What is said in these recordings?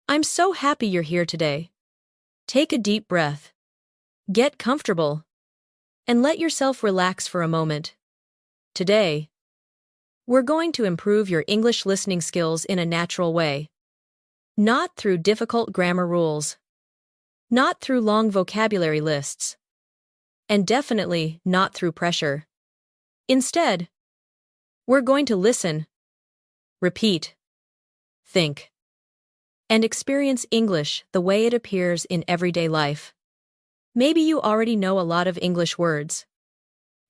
I'm so happy you're here today. Take a deep breath. Get comfortable. And let yourself relax for a moment. Today, we're going to improve your English listening skills in a natural way. Not through difficult grammar rules. Not through long vocabulary lists. And definitely not through pressure. Instead, we're going to listen, repeat, think, and experience English the way it appears in everyday life. Maybe you already know a lot of English words.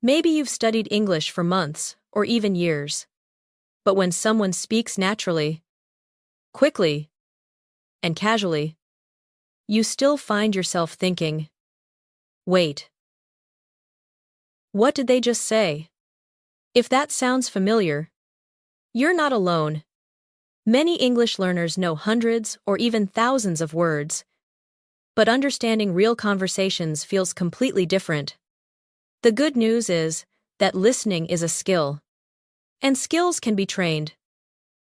Maybe you've studied English for months or even years. But when someone speaks naturally, quickly, and casually, you still find yourself thinking, wait, what did they just say? If that sounds familiar, you're not alone. Many English learners know hundreds or even thousands of words, but understanding real conversations feels completely different. The good news is that listening is a skill, and skills can be trained.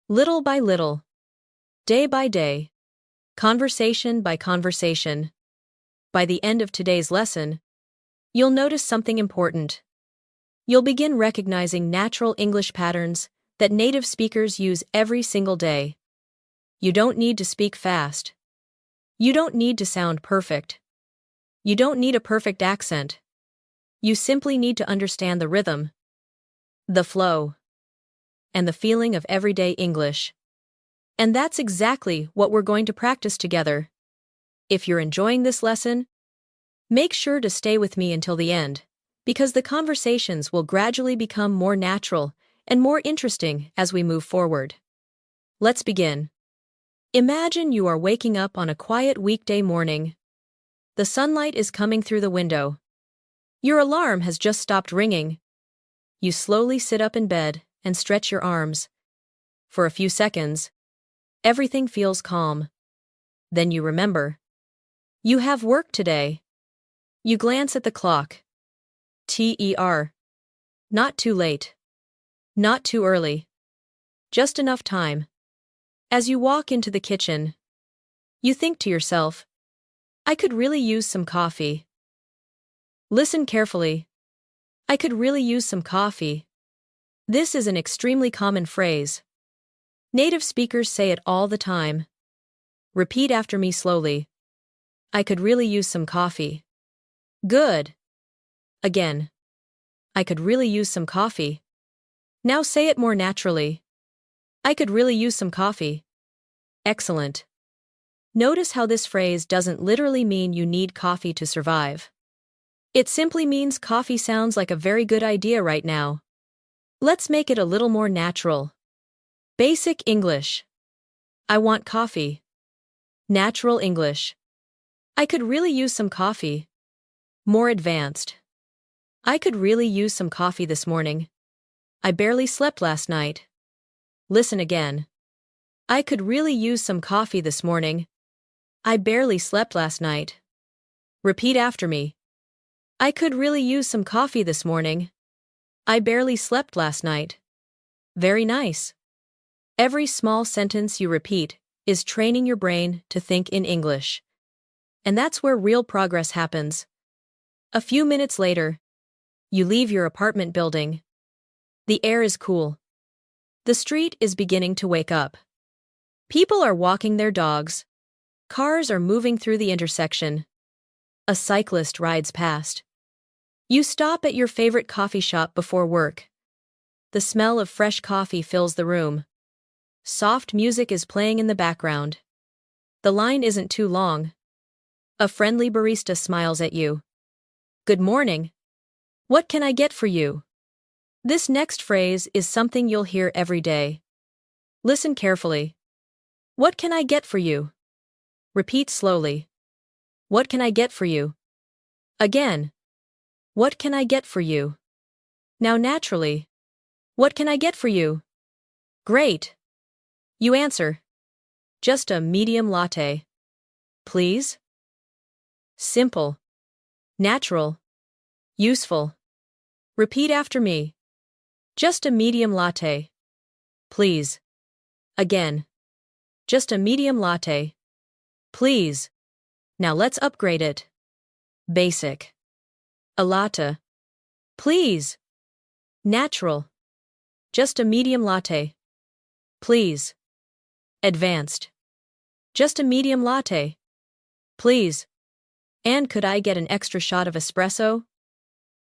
Little by little, day by day, conversation by conversation. By the end of today's lesson, you'll notice something important. You'll begin recognizing natural English patterns that native speakers use every single day. You don't need to speak fast. You don't need to sound perfect. You don't need a perfect accent. You simply need to understand the rhythm, the flow, and the feeling of everyday English. And that's exactly what we're going to practice together. If you're enjoying this lesson, make sure to stay with me until the end, because the conversations will gradually become more natural and more interesting as we move forward. Let's begin. Imagine you are waking up on a quiet weekday morning. The sunlight is coming through the window. Your alarm has just stopped ringing. You slowly sit up in bed and stretch your arms. For a few seconds, everything feels calm. Then you remember. You have work today. You glance at the clock. Not too late. Not too early. Just enough time. As you walk into the kitchen, you think to yourself, I could really use some coffee. Listen carefully. I could really use some coffee. This is an extremely common phrase. Native speakers say it all the time. Repeat after me slowly. I could really use some coffee. Good. Again. I could really use some coffee. Now say it more naturally. I could really use some coffee. Excellent. Notice how this phrase doesn't literally mean you need coffee to survive. It simply means coffee sounds like a very good idea right now. Let's make it a little more natural. Basic English. I want coffee. Natural English. I could really use some coffee. More advanced. I could really use some coffee this morning. I barely slept last night. Listen again. I could really use some coffee this morning. I barely slept last night. Repeat after me. I could really use some coffee this morning. I barely slept last night. Very nice. Every small sentence you repeat is training your brain to think in English. And that's where real progress happens. A few minutes later, you leave your apartment building. The air is cool. The street is beginning to wake up. People are walking their dogs. Cars are moving through the intersection. A cyclist rides past. You stop at your favorite coffee shop before work. The smell of fresh coffee fills the room. Soft music is playing in the background. The line isn't too long. A friendly barista smiles at you. Good morning. What can I get for you? This next phrase is something you'll hear every day. Listen carefully. What can I get for you? Repeat slowly. What can I get for you? Again. What can I get for you? Now naturally. What can I get for you? Great. You answer. Just a medium latte. Please? Simple. Natural. Useful. Repeat after me. Just a medium latte. Please. Again. Just a medium latte. Please. Now let's upgrade it. Basic. A latte. Please. Natural. Just a medium latte. Please. Advanced. Just a medium latte. Please. And could I get an extra shot of espresso?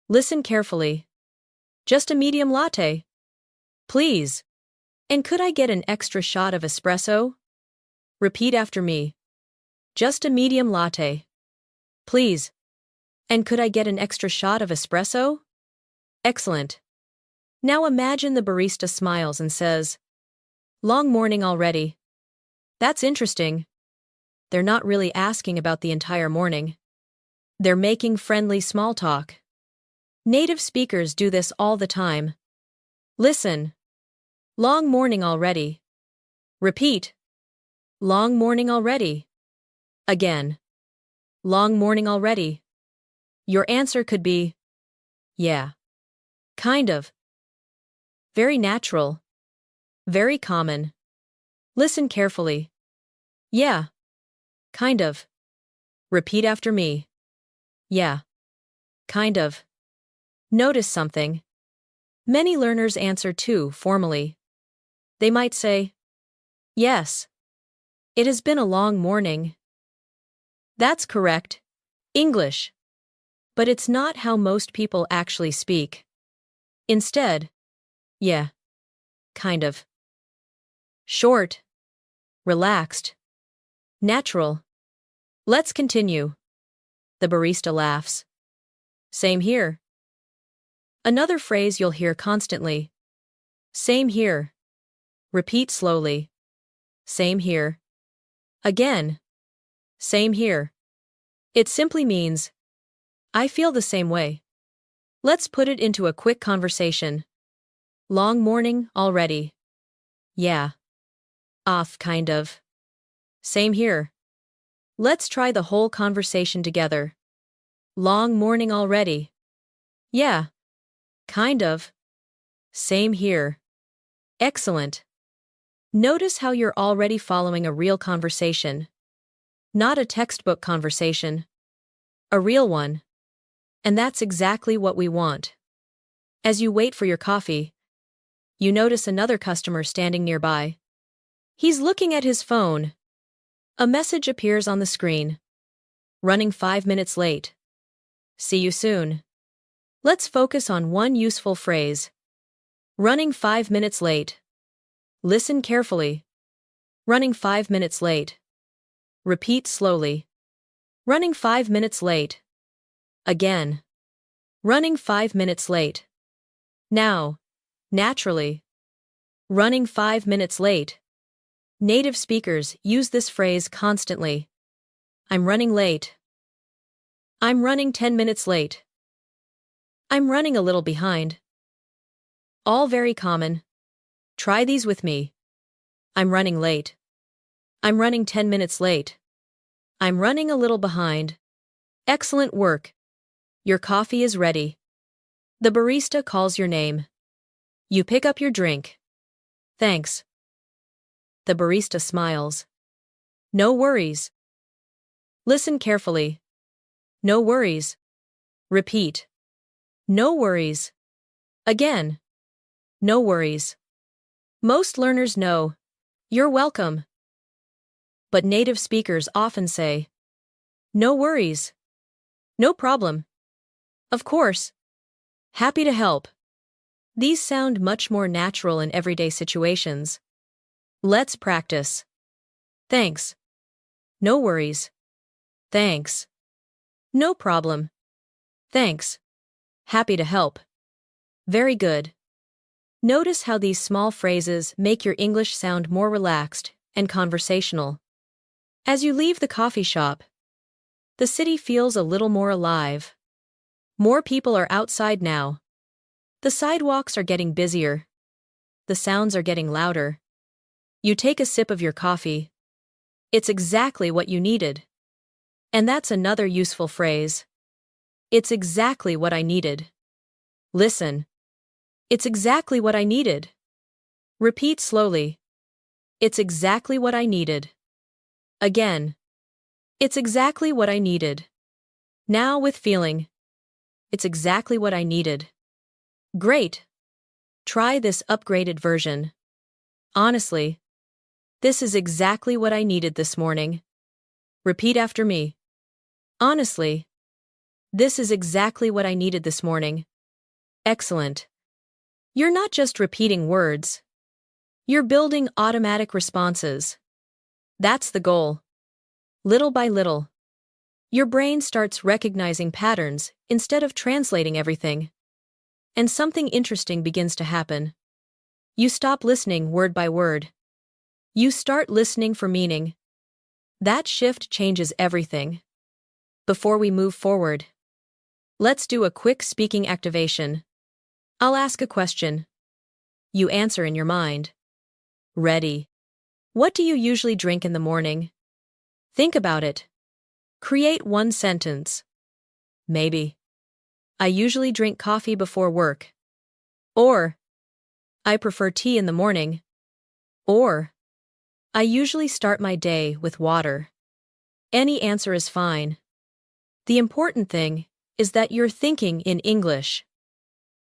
Listen carefully. Just a medium latte. Please. And could I get an extra shot of espresso? Repeat after me. Just a medium latte. Please. And could I get an extra shot of espresso? Excellent. Now imagine the barista smiles and says, "Long morning already." That's interesting. They're not really asking about the entire morning. They're making friendly small talk. Native speakers do this all the time. Listen. Long morning already. Repeat. Long morning already. Again. Long morning already. Your answer could be, yeah. Kind of. Very natural. Very common. Listen carefully. Yeah. Kind of. Repeat after me. Yeah. Kind of. Notice something. Many learners answer too formally. They might say, yes. It has been a long morning. That's correct. English. But it's not how most people actually speak. Instead, yeah. Kind of. Short. Relaxed. Natural. Let's continue. The barista laughs. Same here. Another phrase you'll hear constantly. Same here. Repeat slowly. Same here. Again. Same here. It simply means, I feel the same way. Let's put it into a quick conversation. Long morning already. Yeah. Off kind of. Same here. Let's try the whole conversation together. Long morning already. Yeah. Kind of. Same here. Excellent. Notice how you're already following a real conversation. Not a textbook conversation. A real one. And that's exactly what we want. As you wait for your coffee, you notice another customer standing nearby. He's looking at his phone. A message appears on the screen. Running 5 minutes late. See you soon. Let's focus on one useful phrase. Running 5 minutes late. Listen carefully. Running 5 minutes late. Repeat slowly. Running 5 minutes late. Again. Running 5 minutes late. Now. Naturally. Running 5 minutes late. Native speakers use this phrase constantly. I'm running late. I'm running 10 minutes late. I'm running a little behind. All very common. Try these with me. I'm running late. I'm running 10 minutes late. I'm running a little behind. Excellent work. Your coffee is ready. The barista calls your name. You pick up your drink. Thanks. The barista smiles. No worries. Listen carefully. No worries. Repeat. No worries. Again. No worries. Most learners know, you're welcome. But native speakers often say, no worries. No problem. Of course. Happy to help. These sound much more natural in everyday situations. Let's practice. Thanks. No worries. Thanks. No problem. Thanks. Happy to help. Very good. Notice how these small phrases make your English sound more relaxed and conversational. As you leave the coffee shop, the city feels a little more alive. More people are outside now. The sidewalks are getting busier. The sounds are getting louder. You take a sip of your coffee. It's exactly what you needed. And that's another useful phrase. It's exactly what I needed. Listen. It's exactly what I needed. Repeat slowly. It's exactly what I needed. Again. It's exactly what I needed. Now with feeling. It's exactly what I needed. Great. Try this upgraded version. Honestly, this is exactly what I needed this morning. Repeat after me. Honestly, this is exactly what I needed this morning. Excellent. You're not just repeating words. You're building automatic responses. That's the goal. Little by little, your brain starts recognizing patterns instead of translating everything. And something interesting begins to happen. You stop listening word by word. You start listening for meaning. That shift changes everything. Before we move forward, let's do a quick speaking activation. I'll ask a question. You answer in your mind. Ready. What do you usually drink in the morning? Think about it. Create one sentence. Maybe. I usually drink coffee before work. Or, I prefer tea in the morning. Or, I usually start my day with water. Any answer is fine. The important thing is that you're thinking in English.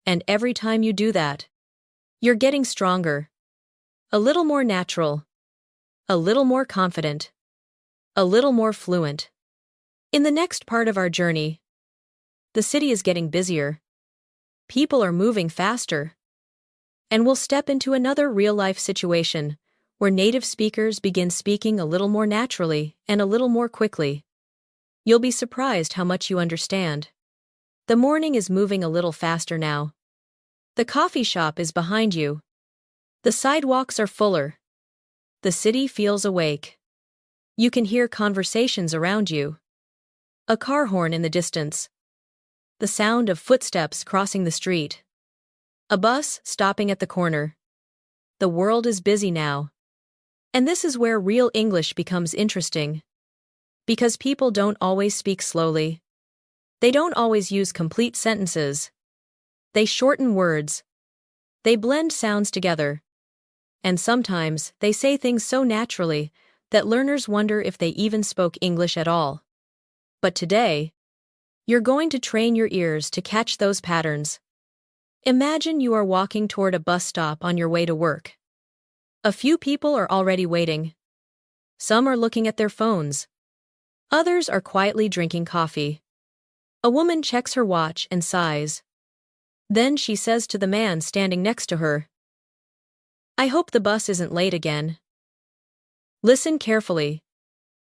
And every time you do that, you're getting stronger. A little more natural. A little more confident. A little more fluent. In the next part of our journey, the city is getting busier. People are moving faster. And we'll step into another real-life situation where native speakers begin speaking a little more naturally and a little more quickly. You'll be surprised how much you understand. The morning is moving a little faster now. The coffee shop is behind you. The sidewalks are fuller. The city feels awake. You can hear conversations around you. A car horn in the distance. The sound of footsteps crossing the street. A bus stopping at the corner. The world is busy now. And this is where real English becomes interesting. Because people don't always speak slowly. They don't always use complete sentences. They shorten words. They blend sounds together. And sometimes they say things so naturally that learners wonder if they even spoke English at all. But today, you're going to train your ears to catch those patterns. Imagine you are walking toward a bus stop on your way to work. A few people are already waiting. Some are looking at their phones. Others are quietly drinking coffee. A woman checks her watch and sighs. Then she says to the man standing next to her, I hope the bus isn't late again. Listen carefully.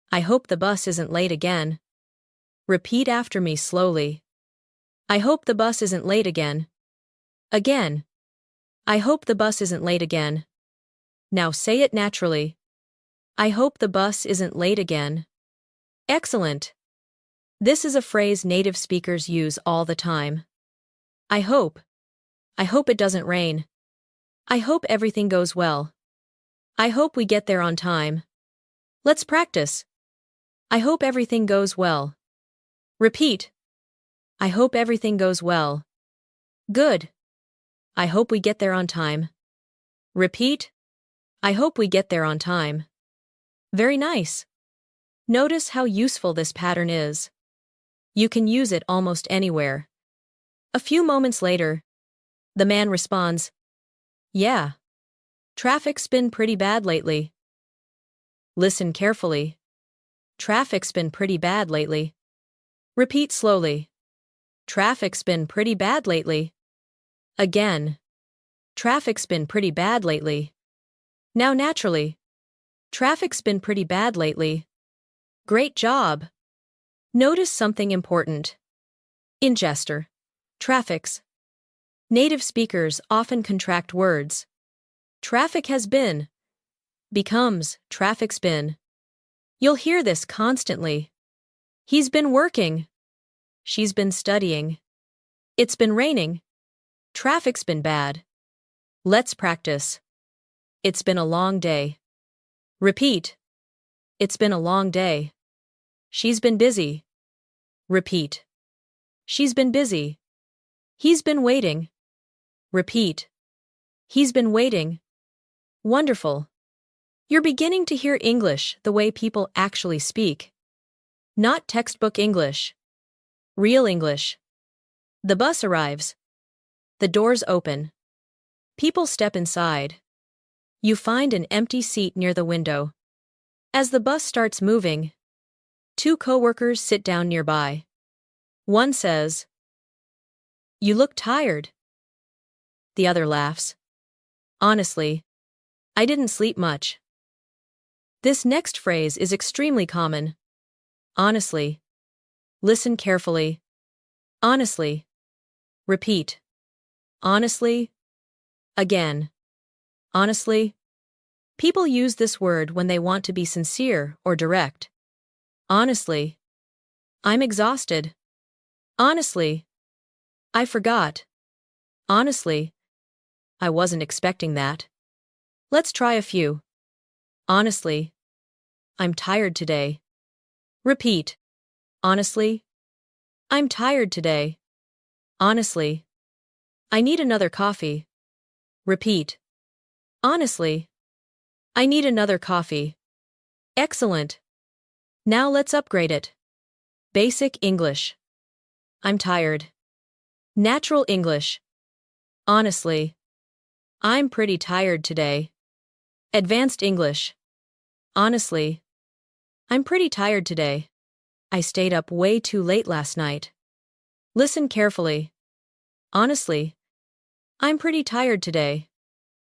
I hope the bus isn't late again. Repeat after me slowly. I hope the bus isn't late again. Again. I hope the bus isn't late again. Now say it naturally. I hope the bus isn't late again. Excellent. This is a phrase native speakers use all the time. I hope. I hope it doesn't rain. I hope everything goes well. I hope we get there on time. Let's practice. I hope everything goes well. Repeat. I hope everything goes well. Good. I hope we get there on time. Repeat. I hope we get there on time. Very nice. Notice how useful this pattern is. You can use it almost anywhere. A few moments later, the man responds, Yeah. Traffic's been pretty bad lately. Listen carefully. Traffic's been pretty bad lately. Repeat slowly. Traffic's been pretty bad lately. Again. Traffic's been pretty bad lately. Now naturally. Traffic's been pretty bad lately. Great job. Notice something important. In gesture. Traffic's. Native speakers often contract words. Traffic has been. Becomes traffic's been. You'll hear this constantly. He's been working. She's been studying. It's been raining. Traffic's been bad. Let's practice. It's been a long day. Repeat. It's been a long day. She's been busy. Repeat. She's been busy. He's been waiting. Repeat. He's been waiting. Wonderful. You're beginning to hear English the way people actually speak. Not textbook English. Real English. The bus arrives. The doors open. People step inside. You find an empty seat near the window. As the bus starts moving, two coworkers sit down nearby. One says, "You look tired." The other laughs. "Honestly, I didn't sleep much." This next phrase is extremely common. Honestly. Listen carefully. Honestly. Repeat. Honestly. Again. Honestly. People use this word when they want to be sincere or direct. Honestly. I'm exhausted. Honestly. I forgot. Honestly. I wasn't expecting that. Let's try a few. Honestly. I'm tired today. Repeat. Honestly. I'm tired today. Honestly. I need another coffee. Repeat. Honestly. I need another coffee. Excellent. Now let's upgrade it. Basic English. I'm tired. Natural English. Honestly. I'm pretty tired today. Advanced English. Honestly. I'm pretty tired today. I stayed up way too late last night. Listen carefully. Honestly. I'm pretty tired today.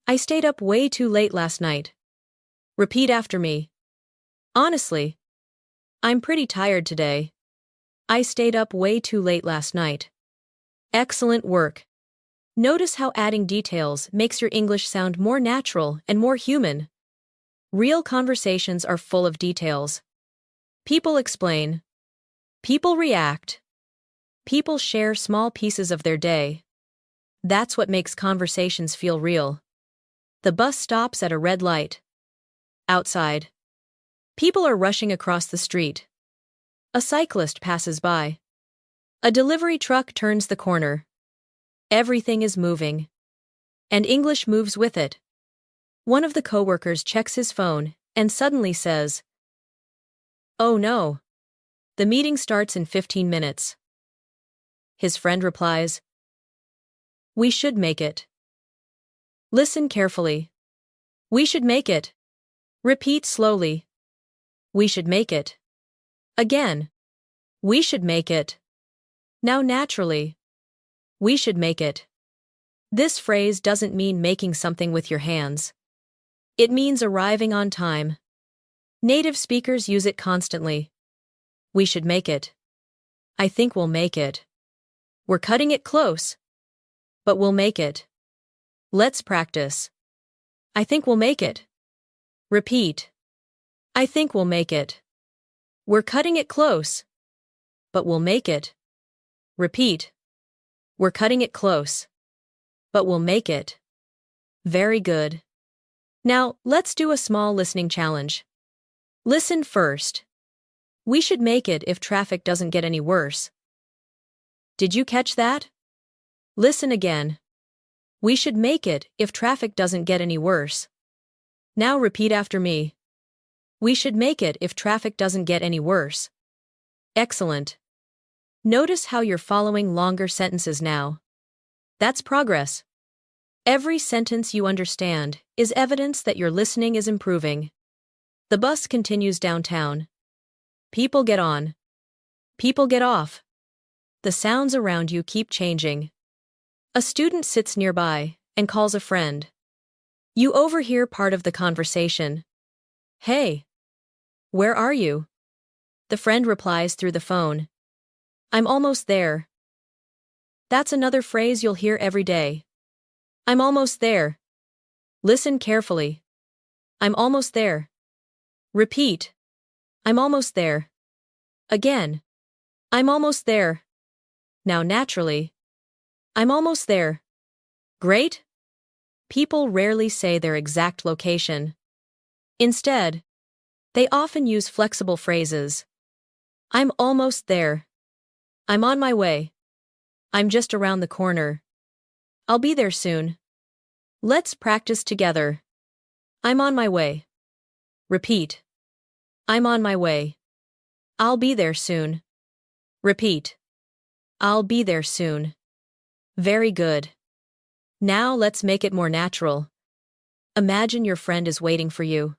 I stayed up way too late last night. Repeat after me. Honestly. I'm pretty tired today. I stayed up way too late last night. Excellent work. Notice how adding details makes your English sound more natural and more human. Real conversations are full of details. People explain. People react. People share small pieces of their day. That's what makes conversations feel real. The bus stops at a red light. Outside. People are rushing across the street. A cyclist passes by. A delivery truck turns the corner. Everything is moving. And English moves with it. One of the coworkers checks his phone and suddenly says, "Oh no. The meeting starts in 15 minutes. His friend replies, "We should make it." Listen carefully. We should make it. Repeat slowly. We should make it. Again. We should make it. Now naturally. We should make it. This phrase doesn't mean making something with your hands. It means arriving on time. Native speakers use it constantly. We should make it. I think we'll make it. We're cutting it close. But we'll make it. Let's practice. I think we'll make it. Repeat. I think we'll make it. We're cutting it close. But we'll make it. Repeat. We're cutting it close. But we'll make it. Very good. Now, let's do a small listening challenge. Listen first. We should make it if traffic doesn't get any worse. Did you catch that? Listen again. We should make it if traffic doesn't get any worse. Now repeat after me. We should make it if traffic doesn't get any worse. Excellent. Notice how you're following longer sentences now. That's progress. Every sentence you understand is evidence that your listening is improving. The bus continues downtown. People get on. People get off. The sounds around you keep changing. A student sits nearby and calls a friend. You overhear part of the conversation. "Hey, where are you?" The friend replies through the phone. "I'm almost there." That's another phrase you'll hear every day. I'm almost there. Listen carefully. I'm almost there. Repeat. I'm almost there. Again. I'm almost there. Now naturally. I'm almost there. Great? People rarely say their exact location. Instead, they often use flexible phrases. I'm almost there. I'm on my way. I'm just around the corner. I'll be there soon. Let's practice together. I'm on my way. Repeat. I'm on my way. I'll be there soon. Repeat. I'll be there soon. Very good. Now let's make it more natural. Imagine your friend is waiting for you.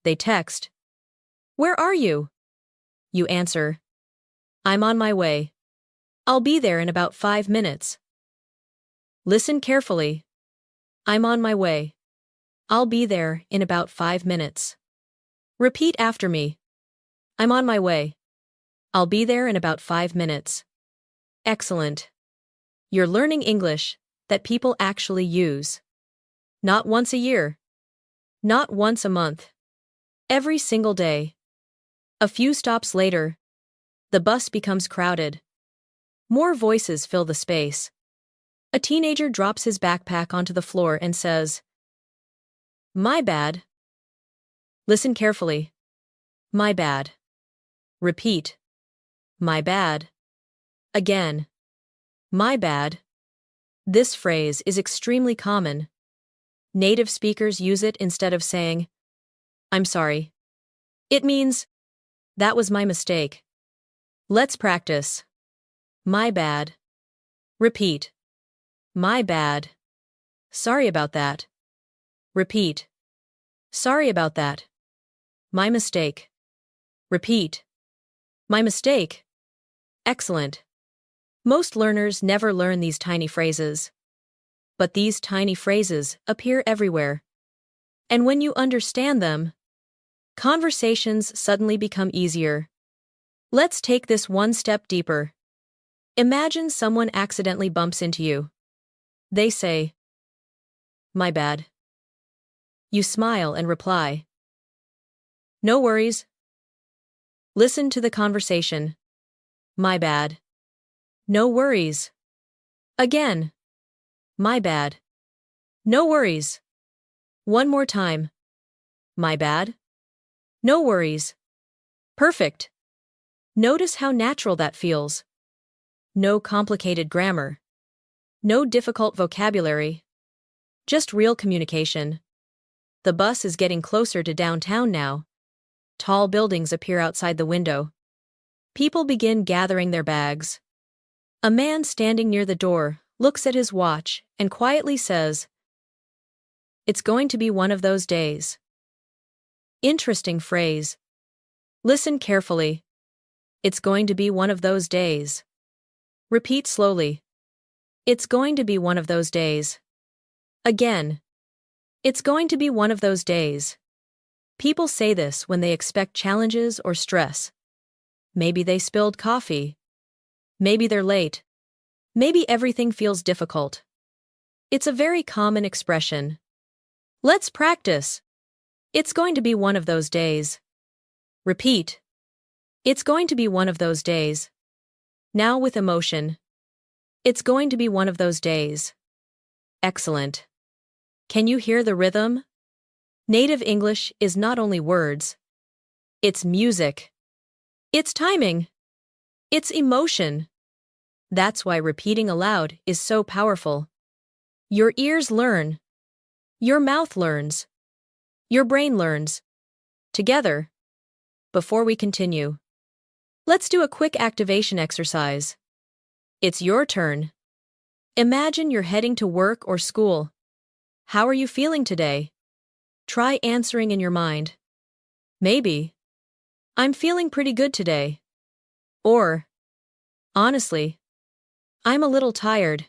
They text. Where are you? You answer. I'm on my way. I'll be there in about 5 minutes. Listen carefully. I'm on my way. I'll be there in about 5 minutes. Repeat after me. I'm on my way. I'll be there in about 5 minutes. Excellent. You're learning English that people actually use. Not once a year. Not once a month. Every single day. A few stops later, the bus becomes crowded. More voices fill the space. A teenager drops his backpack onto the floor and says, My bad. Listen carefully. My bad. Repeat. My bad. Again. My bad. This phrase is extremely common. Native speakers use it instead of saying, I'm sorry. It means, that was my mistake. Let's practice. My bad. Repeat. My bad. Sorry about that. Repeat. Sorry about that. My mistake. Repeat. My mistake. Excellent. Most learners never learn these tiny phrases. But these tiny phrases appear everywhere. And when you understand them, conversations suddenly become easier. Let's take this one step deeper. Imagine someone accidentally bumps into you. They say, My bad. You smile and reply, No worries. Listen to the conversation. My bad. No worries. Again. My bad. No worries. One more time. My bad. No worries. Perfect. Notice how natural that feels. No complicated grammar. No difficult vocabulary. Just real communication. The bus is getting closer to downtown now. Tall buildings appear outside the window. People begin gathering their bags. A man standing near the door looks at his watch and quietly says, It's going to be one of those days. Interesting phrase. Listen carefully. It's going to be one of those days. Repeat slowly. It's going to be one of those days. Again. It's going to be one of those days. People say this when they expect challenges or stress. Maybe they spilled coffee. Maybe they're late. Maybe everything feels difficult. It's a very common expression. Let's practice. It's going to be one of those days. Repeat. It's going to be one of those days. Now with emotion. It's going to be one of those days. Excellent. Can you hear the rhythm? Native English is not only words. It's music. It's timing. It's emotion. That's why repeating aloud is so powerful. Your ears learn. Your mouth learns. Your brain learns. Together. Before we continue, let's do a quick activation exercise. It's your turn. Imagine you're heading to work or school. How are you feeling today? Try answering in your mind. Maybe, I'm feeling pretty good today. Or, honestly, I'm a little tired.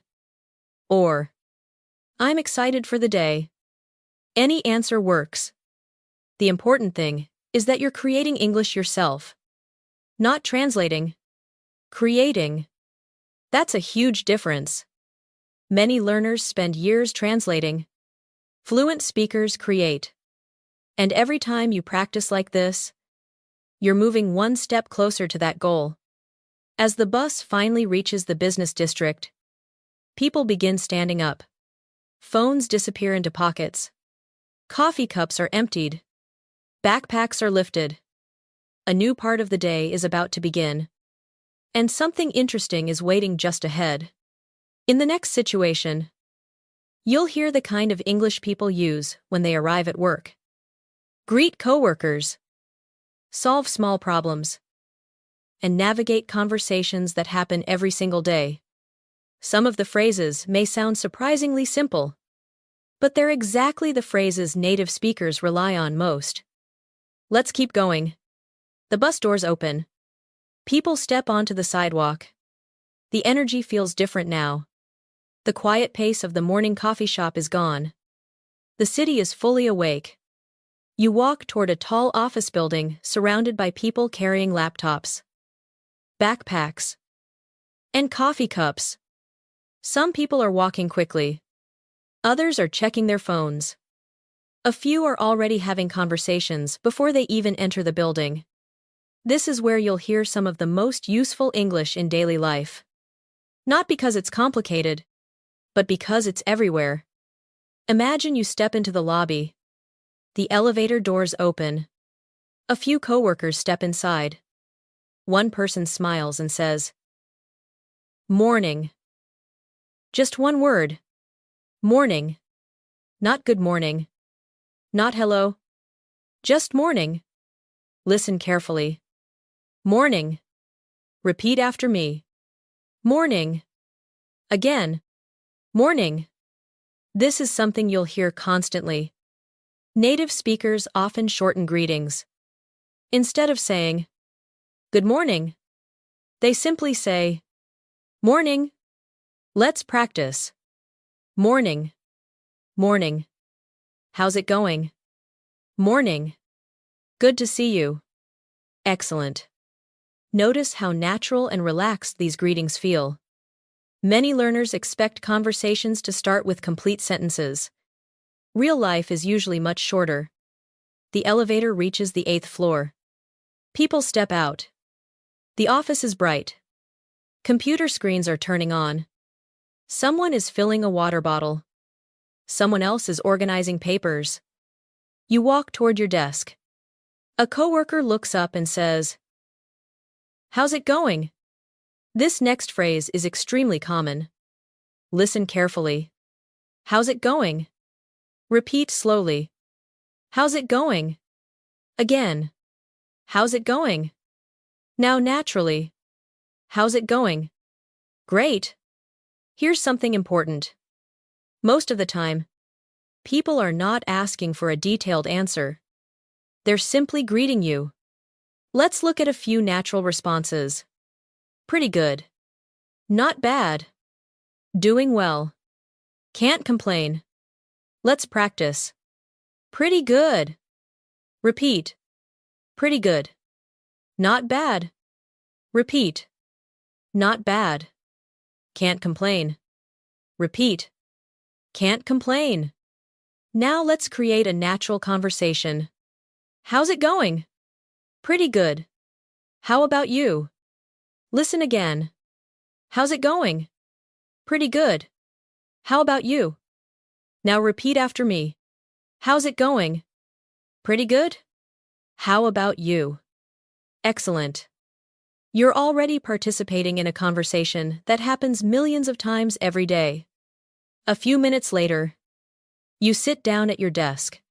Or, I'm excited for the day. Any answer works. The important thing is that you're creating English yourself. Not translating. Creating. That's a huge difference. Many learners spend years translating. Fluent speakers create. And every time you practice like this, you're moving one step closer to that goal. As the bus finally reaches the business district, people begin standing up. Phones disappear into pockets. Coffee cups are emptied. Backpacks are lifted. A new part of the day is about to begin. And something interesting is waiting just ahead. In the next situation, you'll hear the kind of English people use when they arrive at work. Greet coworkers. Solve small problems. and navigate conversations that happen every single day. Some of the phrases may sound surprisingly simple, but they're exactly the phrases native speakers rely on most. Let's keep going. The bus doors open. People step onto the sidewalk. The energy feels different now. The quiet pace of the morning coffee shop is gone. The city is fully awake. You walk toward a tall office building surrounded by people carrying laptops, backpacks, and coffee cups. Some people are walking quickly. Others are checking their phones. A few are already having conversations before they even enter the building. This is where you'll hear some of the most useful English in daily life. Not because it's complicated, but because it's everywhere. Imagine you step into the lobby. The elevator doors open. A few coworkers step inside. One person smiles and says, "Morning." Just one word. Morning. Not good morning. Not hello. Just morning. Listen carefully. Morning. Repeat after me. Morning. Again. Morning. This is something you'll hear constantly. Native speakers often shorten greetings. Instead of saying, "Good morning," they simply say, "Morning." Let's practice. Morning. Morning. How's it going? Morning. Good to see you. Excellent. Notice how natural and relaxed these greetings feel. Many learners expect conversations to start with complete sentences. Real life is usually much shorter. The elevator reaches the 8th floor. People step out. The office is bright. Computer screens are turning on. Someone is filling a water bottle. Someone else is organizing papers. You walk toward your desk. A coworker looks up and says, "How's it going?" This next phrase is extremely common. Listen carefully. How's it going? Repeat slowly. How's it going? Again. How's it going? Now naturally. How's it going? Great. Here's something important. Most of the time, people are not asking for a detailed answer. They're simply greeting you. Let's look at a few natural responses. Pretty good. Not bad. Doing well. Can't complain. Let's practice. Pretty good. Repeat. Pretty good. Not bad. Repeat. Not bad. Can't complain. Repeat. Can't complain. Now let's create a natural conversation. How's it going? Pretty good. How about you? Listen again. How's it going? Pretty good. How about you? Now repeat after me. How's it going? Pretty good. How about you? Excellent. You're already participating in a conversation that happens millions of times every day. A few minutes later, you sit down at your desk.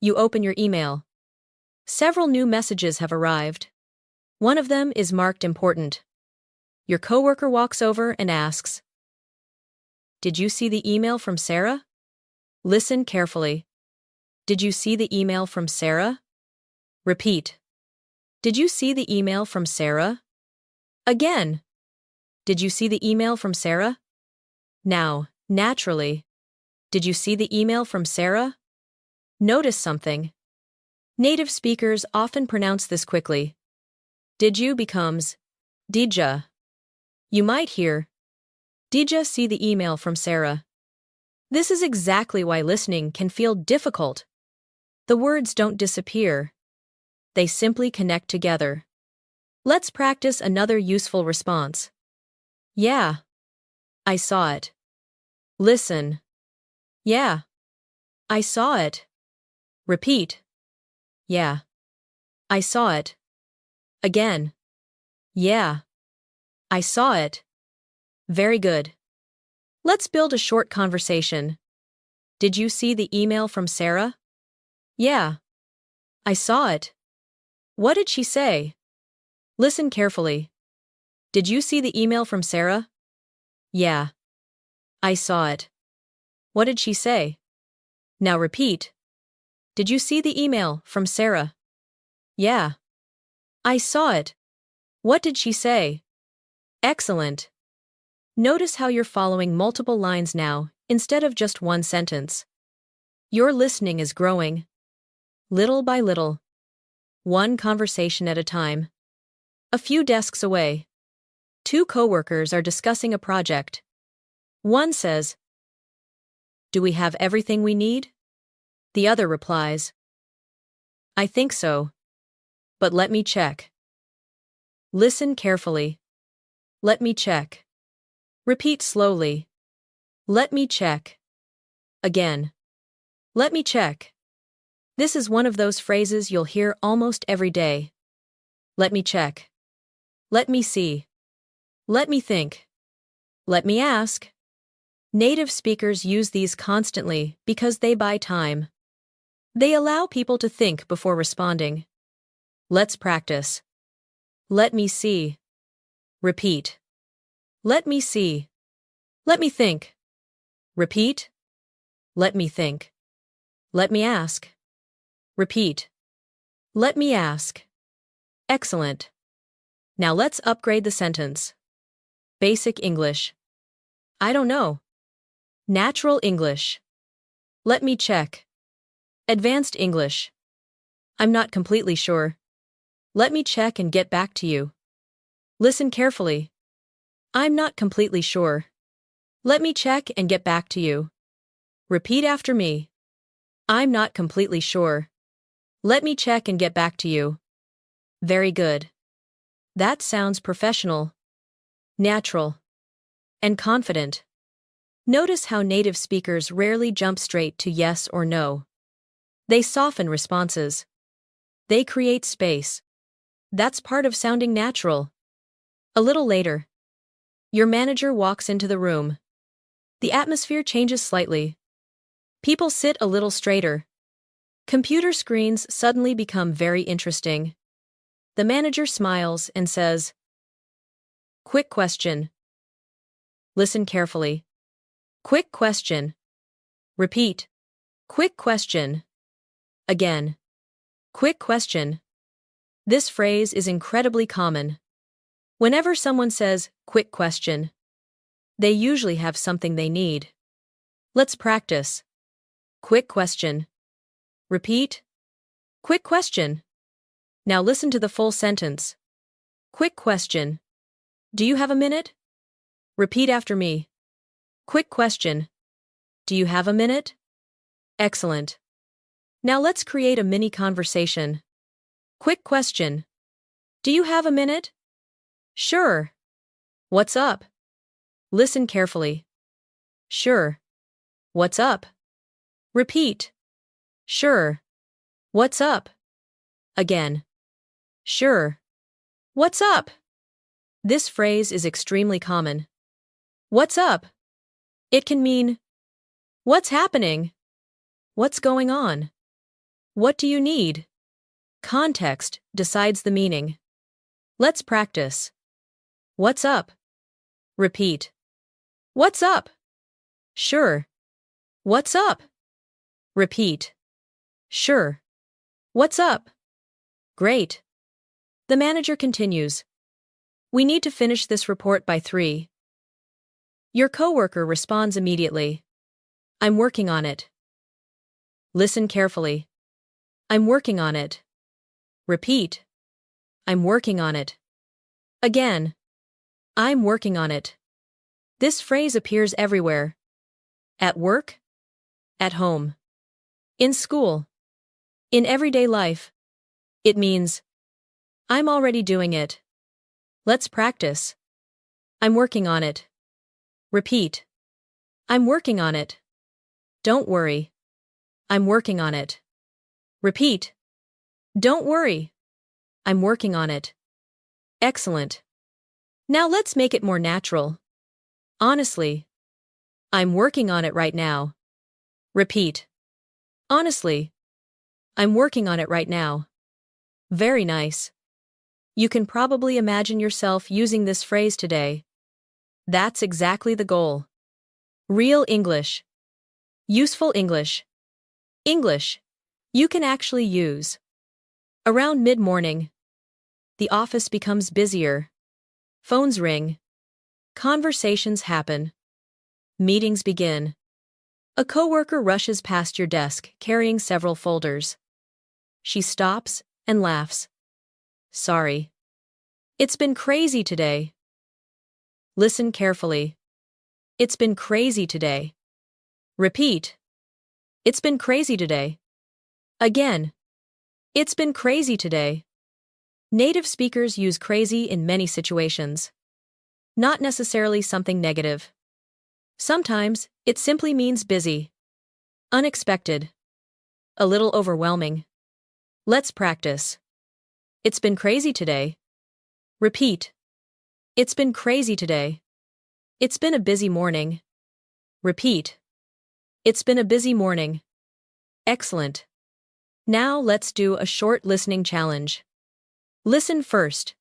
You open your email. Several new messages have arrived. One of them is marked important. Your coworker walks over and asks, "Did you see the email from Sarah?" Listen carefully. Did you see the email from Sarah? Repeat. Did you see the email from Sarah? Again. Did you see the email from Sarah? Now, naturally. Did you see the email from Sarah? Notice something. Native speakers often pronounce this quickly. Did you becomes didja. You might hear, "Didja see the email from Sarah?" This is exactly why listening can feel difficult. The words don't disappear. They simply connect together. Let's practice another useful response. Yeah. I saw it. Listen. Yeah. I saw it. Repeat. Yeah. I saw it. Again. Yeah. I saw it. Very good. Let's build a short conversation. Did you see the email from Sarah? Yeah. I saw it. What did she say? Listen carefully. Did you see the email from Sarah? Yeah. I saw it. What did she say? Now repeat. Did you see the email from Sarah? Yeah. I saw it. What did she say? Excellent. Notice how you're following multiple lines now, instead of just one sentence. Your listening is growing. Little by little. One conversation at a time. A few desks away. Two coworkers are discussing a project. One says, "Do we have everything we need?" The other replies, "I think so. But let me check." Listen carefully. Let me check. Repeat slowly. Let me check. Again. Let me check. This is one of those phrases you'll hear almost every day. Let me check. Let me see. Let me think. Let me ask. Native speakers use these constantly because they buy time. They allow people to think before responding. Let's practice. Let me see. Repeat. Let me see. Let me think. Repeat. Let me think. Let me ask. Repeat. Let me ask. Excellent. Now let's upgrade the sentence. Basic English. I don't know. Natural English. Let me check. Advanced English. I'm not completely sure. Let me check and get back to you. Listen carefully. I'm not completely sure. Let me check and get back to you. Repeat after me. I'm not completely sure. Let me check and get back to you. Very good. That sounds professional, natural, and confident. Notice how native speakers rarely jump straight to yes or no. They soften responses. They create space. That's part of sounding natural. A little later, your manager walks into the room. The atmosphere changes slightly. People sit a little straighter. Computer screens suddenly become very interesting. The manager smiles and says, "Quick question." Listen carefully. Quick question. Repeat. Quick question. Again. Quick question. This phrase is incredibly common. Whenever someone says, "quick question," they usually have something they need. Let's practice. Quick question. Repeat. Quick question. Now listen to the full sentence. Quick question. Do you have a minute? Repeat after me. Quick question. Do you have a minute? Excellent. Now let's create a mini conversation. Quick question. Do you have a minute? Sure. What's up? Listen carefully. Sure. What's up? Repeat. Sure. What's up? Again. Sure. What's up? This phrase is extremely common. What's up? It can mean, what's happening? What's going on? What do you need? Context decides the meaning. Let's practice. What's up? Repeat. What's up? Sure. What's up? Repeat. Sure. What's up? Great. The manager continues. We need to finish this report by 3. Your coworker responds immediately. I'm working on it. Listen carefully. I'm working on it. Repeat. I'm working on it. Again. I'm working on it. This phrase appears everywhere. At work. At home. In school. In everyday life. It means, I'm already doing it. Let's practice. I'm working on it. Repeat. I'm working on it. Don't worry. I'm working on it. Repeat. Don't worry. I'm working on it. Excellent. Now let's make it more natural. Honestly. I'm working on it right now. Repeat. Honestly. I'm working on it right now. Very nice. You can probably imagine yourself using this phrase today. That's exactly the goal. Real English. Useful English. English you can actually use. Around mid-morning, the office becomes busier. Phones ring. Conversations happen. Meetings begin. A coworker rushes past your desk carrying several folders. She stops and laughs. Sorry. It's been crazy today. Listen carefully. It's been crazy today. Repeat. It's been crazy today. Again. It's been crazy today. Native speakers use crazy in many situations. Not necessarily something negative. Sometimes, it simply means busy. Unexpected. A little overwhelming. Let's practice. It's been crazy today. Repeat. It's been crazy today. It's been a busy morning. Repeat. It's been a busy morning. Excellent. Now let's do a short listening challenge. Listen first.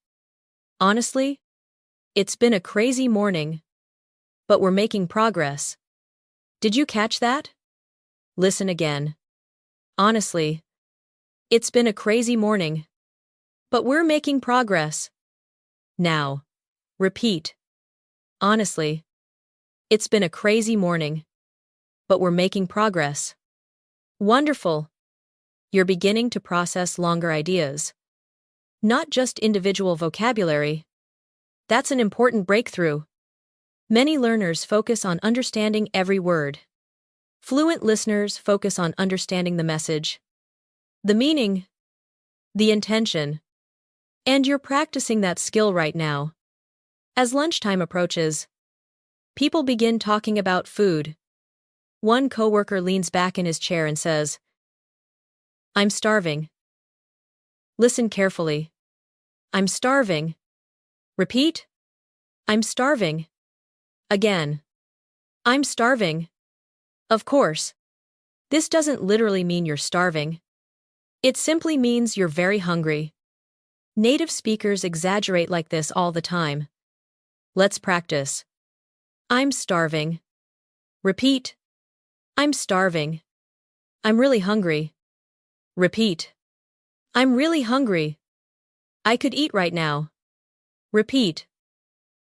Honestly, it's been a crazy morning. But we're making progress. Did you catch that? Listen again. Honestly, it's been a crazy morning. But we're making progress. Now, repeat. Honestly, it's been a crazy morning. But we're making progress. Wonderful. You're beginning to process longer ideas. Not just individual vocabulary. That's an important breakthrough. Many learners focus on understanding every word. Fluent listeners focus on understanding the message, the meaning, the intention. And you're practicing that skill right now. As lunchtime approaches, people begin talking about food. One coworker leans back in his chair and says, I'm starving. Listen carefully. I'm starving. Repeat. I'm starving. Again. I'm starving. Of course. This doesn't literally mean you're starving. It simply means you're very hungry. Native speakers exaggerate like this all the time. Let's practice. I'm starving. Repeat. I'm starving. I'm really hungry. Repeat. I'm really hungry. I could eat right now. Repeat.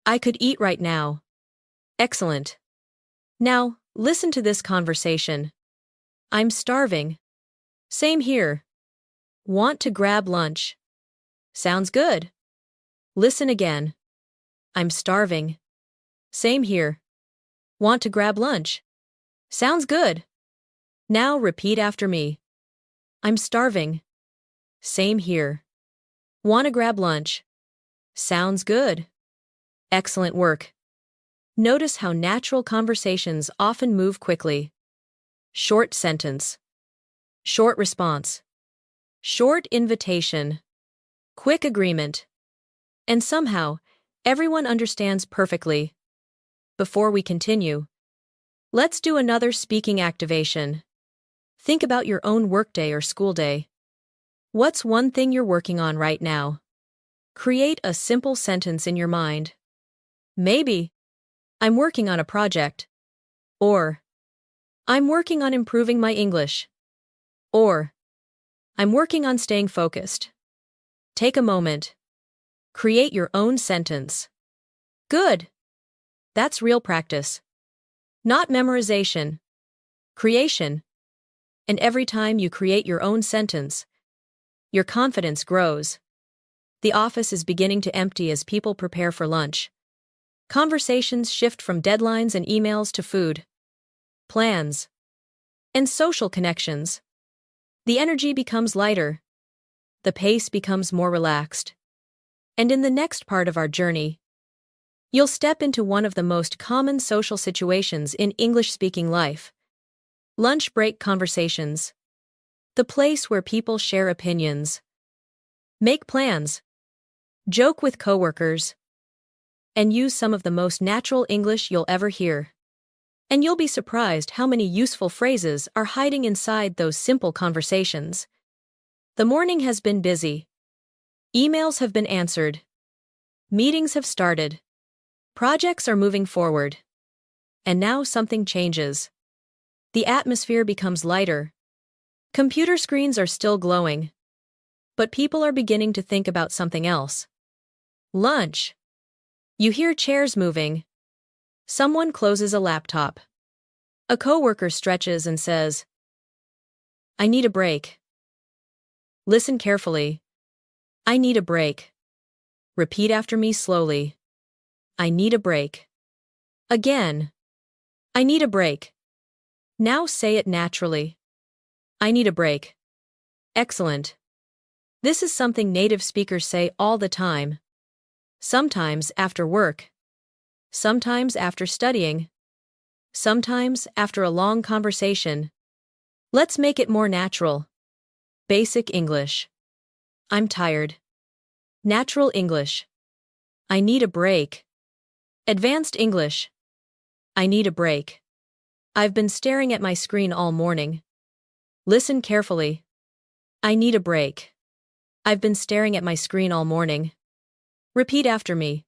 I could eat right now. Excellent. Now, listen to this conversation. I'm starving. Same here. Want to grab lunch? Sounds good. Listen again. I'm starving. Same here. Want to grab lunch? Sounds good. Now repeat after me. I'm starving. Same here. Want to grab lunch? Sounds good. Excellent work. Notice how natural conversations often move quickly. Short sentence. Short response. Short invitation. Quick agreement. And somehow, everyone understands perfectly. Before we continue, let's do another speaking activation. Think about your own workday or school day. What's one thing you're working on right now? Create a simple sentence in your mind. Maybe, I'm working on a project. Or, I'm working on improving my English. Or, I'm working on staying focused. Take a moment. Create your own sentence. Good. That's real practice. Not memorization. Creation. And every time you create your own sentence, your confidence grows. The office is beginning to empty as people prepare for lunch. Conversations shift from deadlines and emails to food, plans, and social connections. The energy becomes lighter. The pace becomes more relaxed. And in the next part of our journey, you'll step into one of the most common social situations in English-speaking life. Lunch break conversations. The place where people share opinions, make plans, joke with coworkers, and use some of the most natural English you'll ever hear. And you'll be surprised how many useful phrases are hiding inside those simple conversations. The morning has been busy. Emails have been answered. Meetings have started. Projects are moving forward. And now something changes. The atmosphere becomes lighter. Computer screens are still glowing. But people are beginning to think about something else. Lunch. You hear chairs moving. Someone closes a laptop. A coworker stretches and says, "I need a break." Listen carefully. I need a break. Repeat after me slowly. I need a break. Again. I need a break. Now say it naturally. I need a break. Excellent. This is something native speakers say all the time. Sometimes after work. Sometimes after studying. Sometimes after a long conversation. Let's make it more natural. Basic English. I'm tired. Natural English. I need a break. Advanced English. I need a break. I've been staring at my screen all morning. Listen carefully. I need a break. I've been staring at my screen all morning. Repeat after me.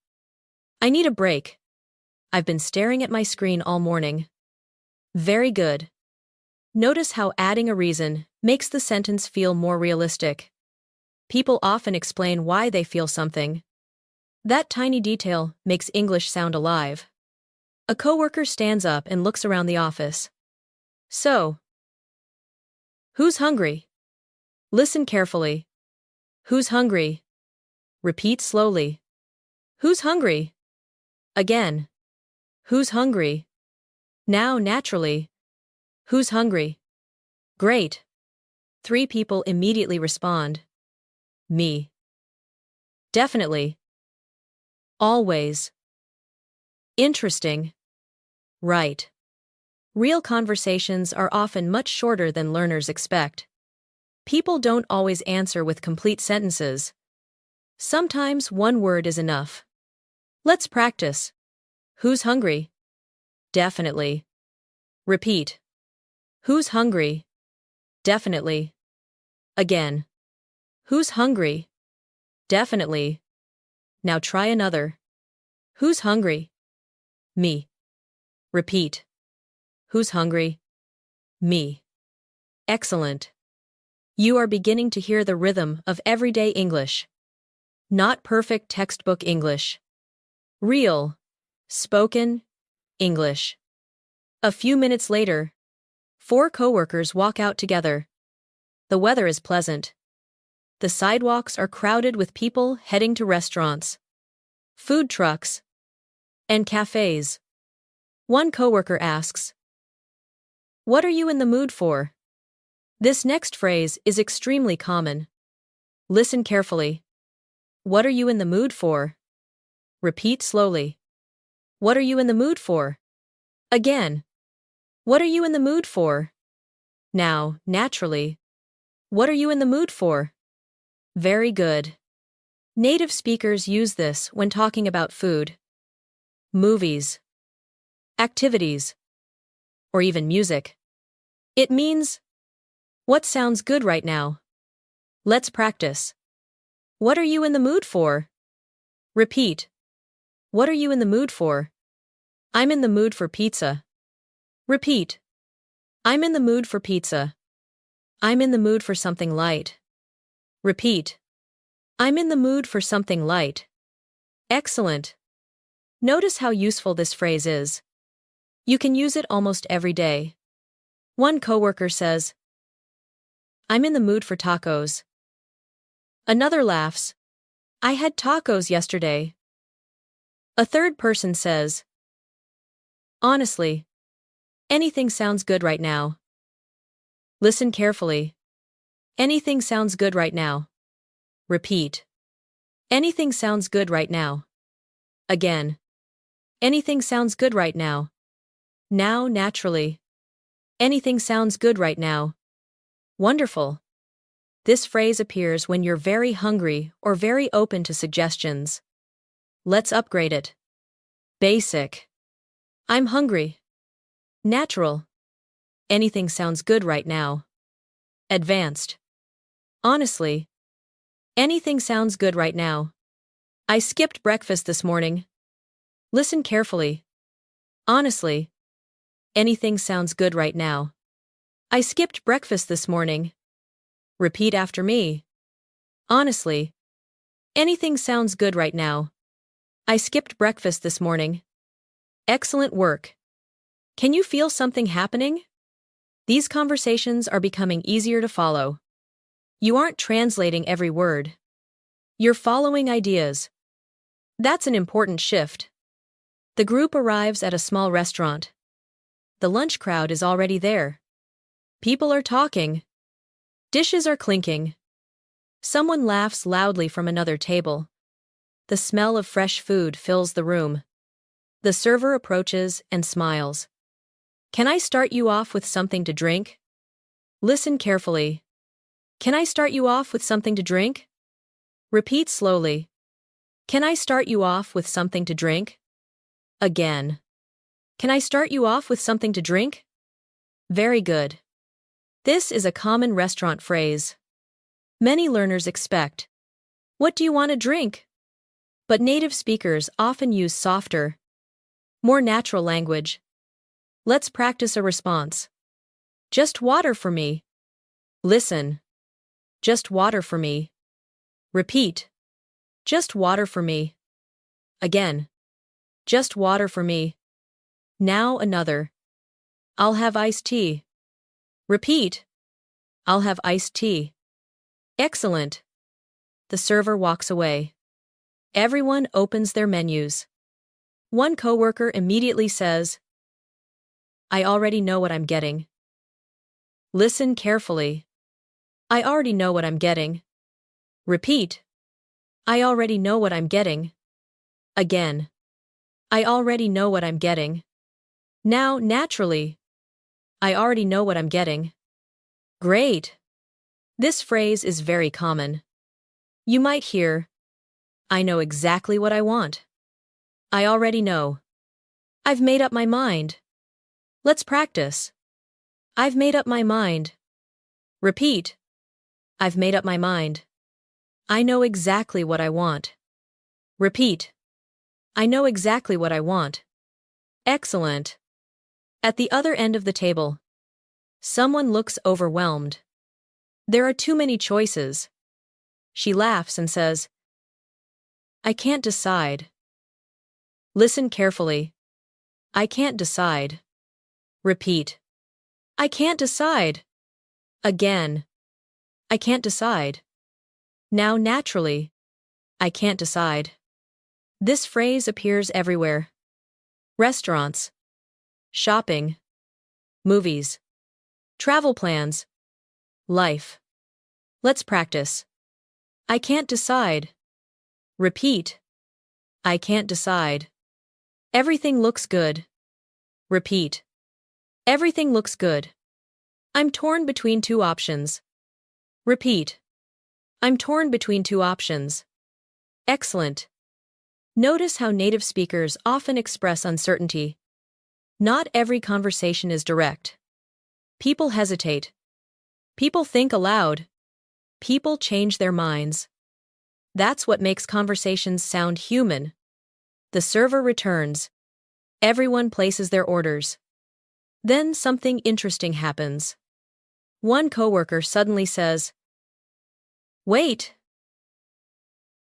I need a break. I've been staring at my screen all morning. Very good. Notice how adding a reason makes the sentence feel more realistic. People often explain why they feel something. That tiny detail makes English sound alive. A coworker stands up and looks around the office. So, who's hungry? Listen carefully. Who's hungry? Repeat slowly. Who's hungry? Again. Who's hungry? Now naturally. Who's hungry? Great. 3 people immediately respond. Me. Definitely. Always. Interesting. Right. Real conversations are often much shorter than learners expect. People don't always answer with complete sentences. Sometimes one word is enough. Let's practice. Who's hungry? Definitely. Repeat. Who's hungry? Definitely. Again. Who's hungry? Definitely. Now try another. Who's hungry? Me. Repeat. Who's hungry? Me. Excellent. You are beginning to hear the rhythm of everyday English. Not perfect textbook English. Real, spoken English. A few minutes later, 4 coworkers walk out together. The weather is pleasant. The sidewalks are crowded with people heading to restaurants, food trucks, and cafes. One coworker asks, "What are you in the mood for?" This next phrase is extremely common. Listen carefully. What are you in the mood for? Repeat slowly. What are you in the mood for? Again. What are you in the mood for? Now, naturally. What are you in the mood for? Very good. Native speakers use this when talking about food, movies, activities, or even music. It means, what sounds good right now? Let's practice. What are you in the mood for? Repeat. What are you in the mood for? I'm in the mood for pizza. Repeat. I'm in the mood for pizza. I'm in the mood for something light. Repeat. I'm in the mood for something light. Excellent. Notice how useful this phrase is. You can use it almost every day. One coworker says, "I'm in the mood for tacos." Another laughs, "I had tacos yesterday." A third person says, "Honestly, anything sounds good right now." Listen carefully. Anything sounds good right now. Repeat. Anything sounds good right now. Again. Anything sounds good right now. Now naturally. Anything sounds good right now. Wonderful. This phrase appears when you're very hungry or very open to suggestions. Let's upgrade it. Basic. I'm hungry. Natural. Anything sounds good right now. Advanced. Honestly. Anything sounds good right now. I skipped breakfast this morning. Listen carefully. Honestly. Anything sounds good right now. I skipped breakfast this morning. Repeat after me. Honestly. Anything sounds good right now. I skipped breakfast this morning. Excellent work. Can you feel something happening? These conversations are becoming easier to follow. You aren't translating every word. You're following ideas. That's an important shift. The group arrives at a small restaurant. The lunch crowd is already there. People are talking. Dishes are clinking. Someone laughs loudly from another table. The smell of fresh food fills the room. The server approaches and smiles. Can I start you off with something to drink? Listen carefully. Can I start you off with something to drink? Repeat slowly. Can I start you off with something to drink? Again. Can I start you off with something to drink? Very good. This is a common restaurant phrase. Many learners expect, "What do you want to drink?" But native speakers often use softer, more natural language. Let's practice a response. Just water for me. Listen. Just water for me. Repeat. Just water for me. Again. Just water for me. Now another. I'll have iced tea. Repeat. I'll have iced tea. Excellent. The server walks away. Everyone opens their menus. One coworker immediately says, "I already know what I'm getting." Listen carefully. I already know what I'm getting. Repeat. I already know what I'm getting. Again. I already know what I'm getting. Now, naturally. I already know what I'm getting. Great. This phrase is very common. You might hear, "I know exactly what I want." "I already know." "I've made up my mind." Let's practice. I've made up my mind. Repeat. I've made up my mind. I know exactly what I want. Repeat. I know exactly what I want. Excellent. At the other end of the table, someone looks overwhelmed. There are too many choices. She laughs and says, "I can't decide." Listen carefully. I can't decide. Repeat. I can't decide. Again. I can't decide. Now naturally. I can't decide. This phrase appears everywhere. Restaurants. Shopping. Movies. Travel plans. Life. Let's practice. I can't decide. Repeat. I can't decide. Everything looks good. Repeat. Everything looks good. I'm torn between two options. Repeat. I'm torn between two options. Excellent. Notice how native speakers often express uncertainty. Not every conversation is direct. People hesitate. People think aloud. People change their minds. That's what makes conversations sound human. The server returns. Everyone places their orders. Then something interesting happens. One coworker suddenly says, "Wait.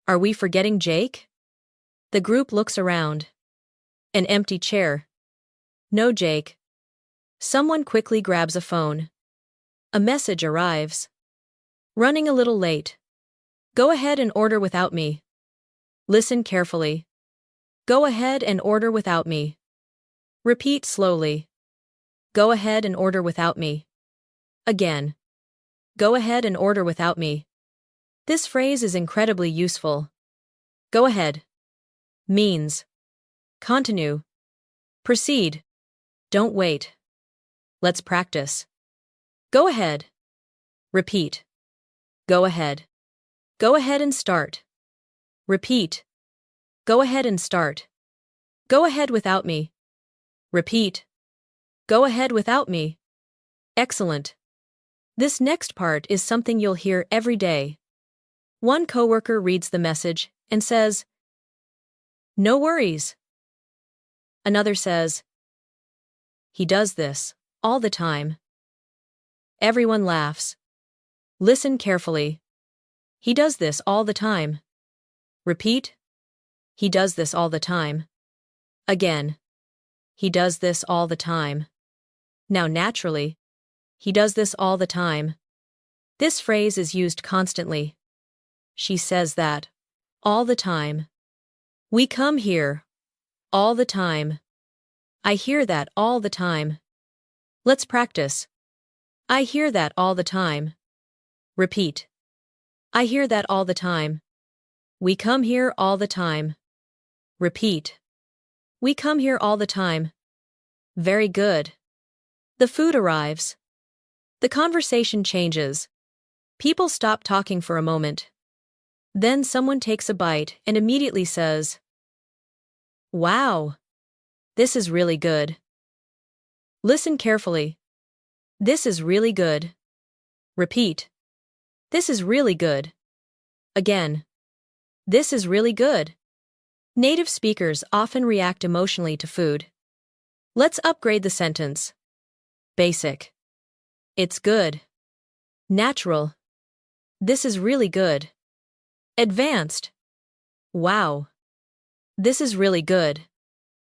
Are we forgetting Jake?" The group looks around. An empty chair. No Jake. Someone quickly grabs a phone. A message arrives. Running a little late. Go ahead and order without me. Listen carefully. Go ahead and order without me. Repeat slowly. Go ahead and order without me. Again. Go ahead and order without me. This phrase is incredibly useful. Go ahead means continue, proceed, don't wait. Let's practice. Go ahead. Repeat. Go ahead. Go ahead and start. Repeat. Go ahead and start. Go ahead without me. Repeat. Go ahead without me. Excellent. This next part is something you'll hear every day. One coworker reads the message and says, "No worries." Another says, "He does this all the time." Everyone laughs. Listen carefully. He does this all the time. Repeat. He does this all the time. Again. He does this all the time. Now naturally. He does this all the time. This phrase is used constantly. She says that all the time. We come here all the time. I hear that all the time. Let's practice. I hear that all the time. Repeat. I hear that all the time. We come here all the time. Repeat. We come here all the time. Very good. The food arrives. The conversation changes. People stop talking for a moment. Then someone takes a bite and immediately says, "Wow, this is really good." Listen carefully. This is really good. Repeat. This is really good. Again. This is really good. Native speakers often react emotionally to food. Let's upgrade the sentence. Basic. It's good. Natural. This is really good. Advanced. Wow. This is really good.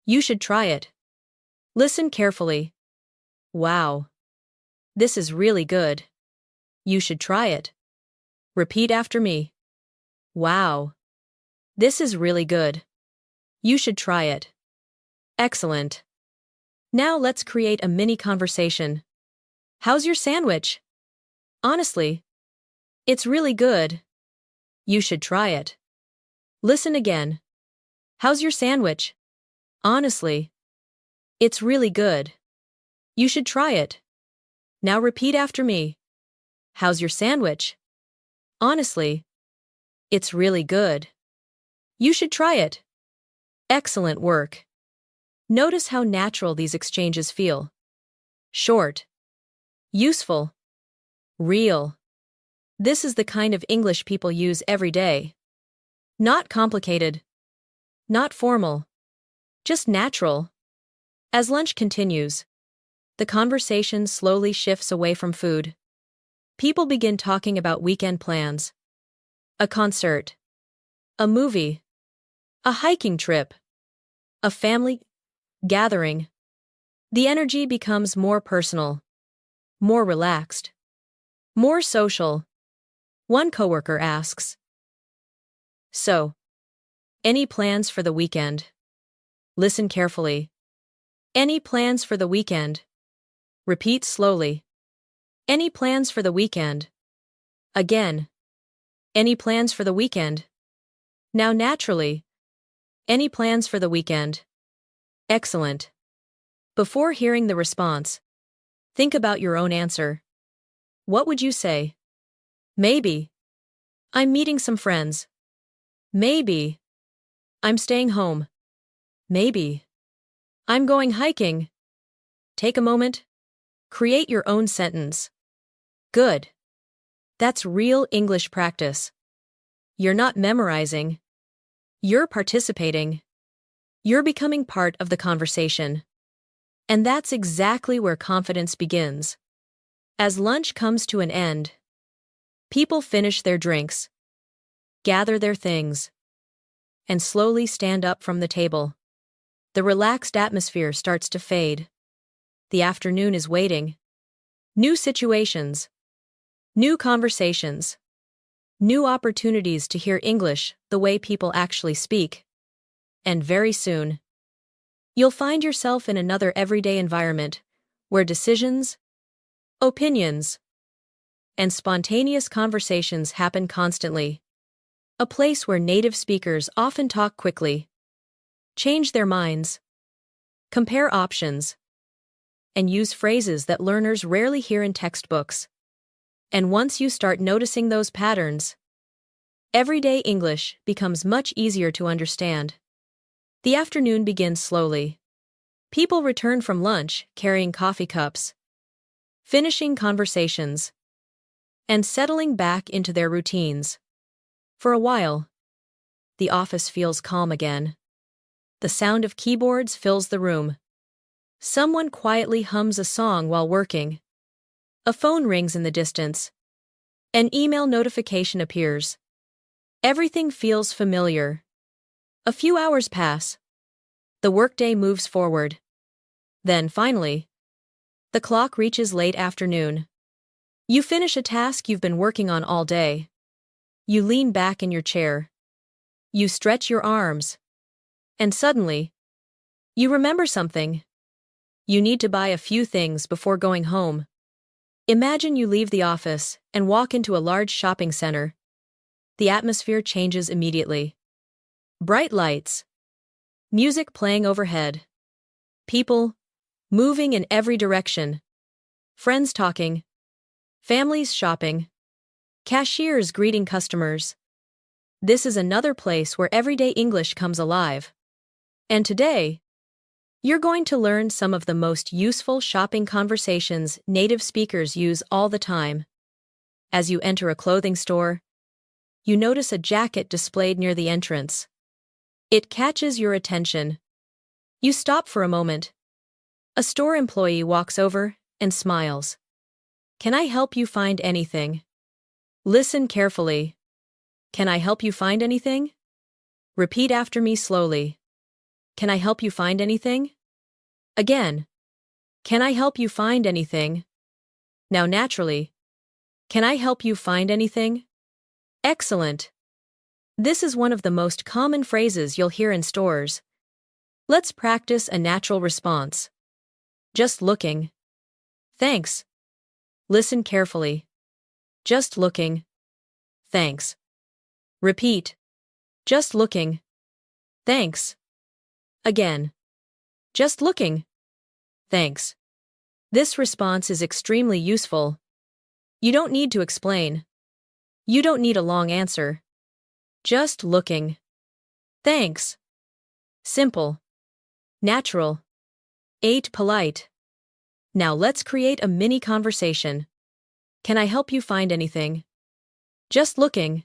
You should try it. Listen carefully. Wow. This is really good. You should try it. Repeat after me. Wow. This is really good. You should try it. Excellent. Now let's create a mini conversation. How's your sandwich? Honestly, it's really good. You should try it. Listen again. How's your sandwich? Honestly, it's really good. You should try it. Now repeat after me. How's your sandwich? Honestly, it's really good. You should try it. Excellent work. Notice how natural these exchanges feel. Short. Useful. Real. This is the kind of English people use every day. Not complicated. Not formal. Just natural. As lunch continues, the conversation slowly shifts away from food. People begin talking about weekend plans. A concert. A movie. A hiking trip. A family gathering. The energy becomes more personal. More relaxed. More social. One coworker asks, "So, any plans for the weekend?" Listen carefully. Any plans for the weekend? Repeat slowly. Any plans for the weekend? Again. Any plans for the weekend? Now naturally. Any plans for the weekend? Excellent. Before hearing the response, think about your own answer. What would you say? Maybe. I'm meeting some friends. Maybe. I'm staying home. Maybe. I'm going hiking. Take a moment. Create your own sentence. Good. That's real English practice. You're not memorizing. You're participating. You're becoming part of the conversation. And that's exactly where confidence begins. As lunch comes to an end, people finish their drinks, gather their things, and slowly stand up from the table. The relaxed atmosphere starts to fade. The afternoon is waiting. New situations. New conversations. New opportunities to hear English the way people actually speak. And very soon, you'll find yourself in another everyday environment where decisions, opinions, and spontaneous conversations happen constantly. A place where native speakers often talk quickly, change their minds, compare options, and use phrases that learners rarely hear in textbooks. And once you start noticing those patterns, everyday English becomes much easier to understand. The afternoon begins slowly. People return from lunch carrying coffee cups, finishing conversations, and settling back into their routines. For a while, the office feels calm again. The sound of keyboards fills the room. Someone quietly hums a song while working. A phone rings in the distance. An email notification appears. Everything feels familiar. A few hours pass. The workday moves forward. Then, finally, the clock reaches late afternoon. You finish a task you've been working on all day. You lean back in your chair. You stretch your arms. And suddenly, you remember something. You need to buy a few things before going home. Imagine you leave the office and walk into a large shopping center. The atmosphere changes immediately. Bright lights. Music playing overhead. People moving in every direction. Friends talking. Families shopping. Cashiers greeting customers. This is another place where everyday English comes alive. And today, you're going to learn some of the most useful shopping conversations native speakers use all the time. As you enter a clothing store, you notice a jacket displayed near the entrance. It catches your attention. You stop for a moment. A store employee walks over and smiles. Can I help you find anything? Listen carefully. Can I help you find anything? Repeat after me slowly. Can I help you find anything? Again. Can I help you find anything? Now naturally. Can I help you find anything? Excellent. This is one of the most common phrases you'll hear in stores. Let's practice a natural response. Just looking. Thanks. Listen carefully. Just looking. Thanks. Repeat. Just looking. Thanks. Again. Just looking. Thanks. This response is extremely useful. You don't need to explain. You don't need a long answer. Just looking. Thanks. Simple. Natural. 8 polite. Now let's create a mini conversation. Can I help you find anything? Just looking.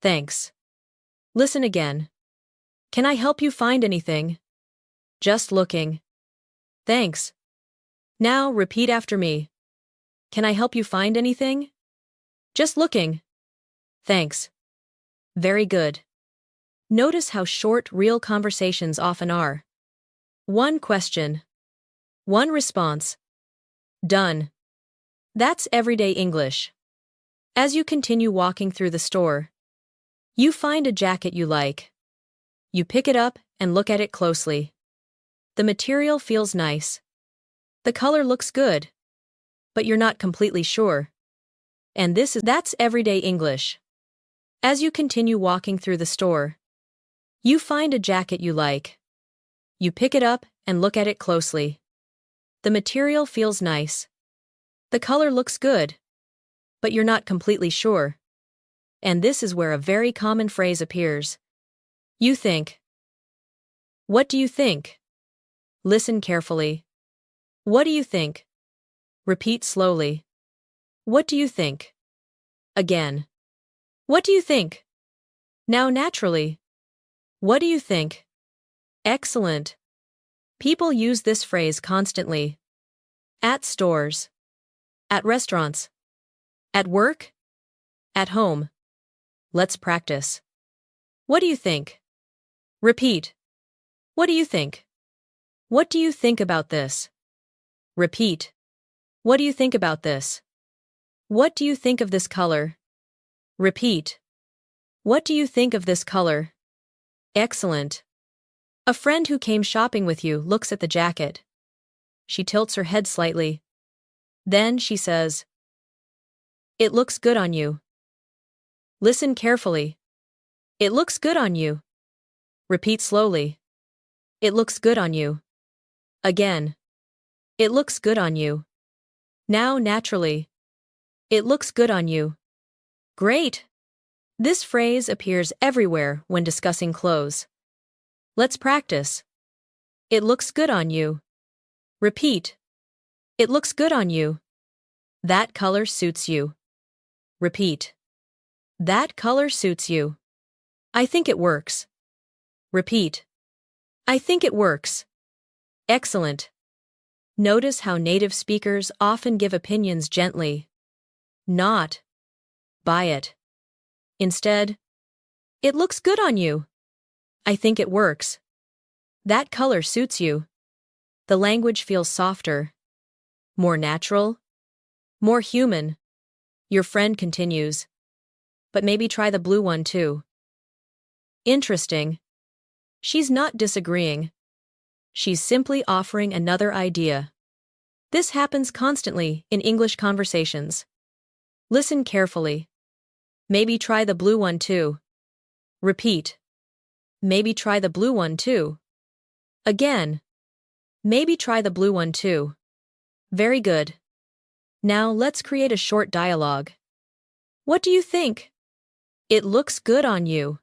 Thanks. Listen again. Can I help you find anything? Just looking. Thanks. Now repeat after me. Can I help you find anything? Just looking. Thanks. Very good. Notice how short real conversations often are. One question. One response. Done. That's everyday English. As you continue walking through the store, you find a jacket you like. You pick it up and look at it closely. The material feels nice. The color looks good. But you're not completely sure. And that's everyday English. As you continue walking through the store, you find a jacket you like. You pick it up and look at it closely. The material feels nice. The color looks good. But you're not completely sure. And this is where a very common phrase appears. You think. What do you think? Listen carefully. What do you think? Repeat slowly. What do you think? Again. What do you think? Now naturally. What do you think? Excellent. People use this phrase constantly. At stores. At restaurants. At work. At home. Let's practice. What do you think? Repeat. What do you think? What do you think about this? Repeat. What do you think about this? What do you think of this color? Repeat. What do you think of this color? Excellent. A friend who came shopping with you looks at the jacket. She tilts her head slightly. Then she says, "It looks good on you." Listen carefully. It looks good on you. Repeat slowly. It looks good on you. Again. It looks good on you. Now naturally. It looks good on you. Great! This phrase appears everywhere when discussing clothes. Let's practice. It looks good on you. Repeat. It looks good on you. That color suits you. Repeat. That color suits you. I think it works. Repeat. I think it works. Excellent. Notice how native speakers often give opinions gently. Not, buy it. Instead, it looks good on you. I think it works. That color suits you. The language feels softer, more natural, more human. Your friend continues. But maybe try the blue one too. Interesting. She's not disagreeing. She's simply offering another idea. This happens constantly in English conversations. Listen carefully. Maybe try the blue one too. Repeat. Maybe try the blue one too. Again. Maybe try the blue one too. Very good. Now let's create a short dialogue. What do you think? It looks good on you.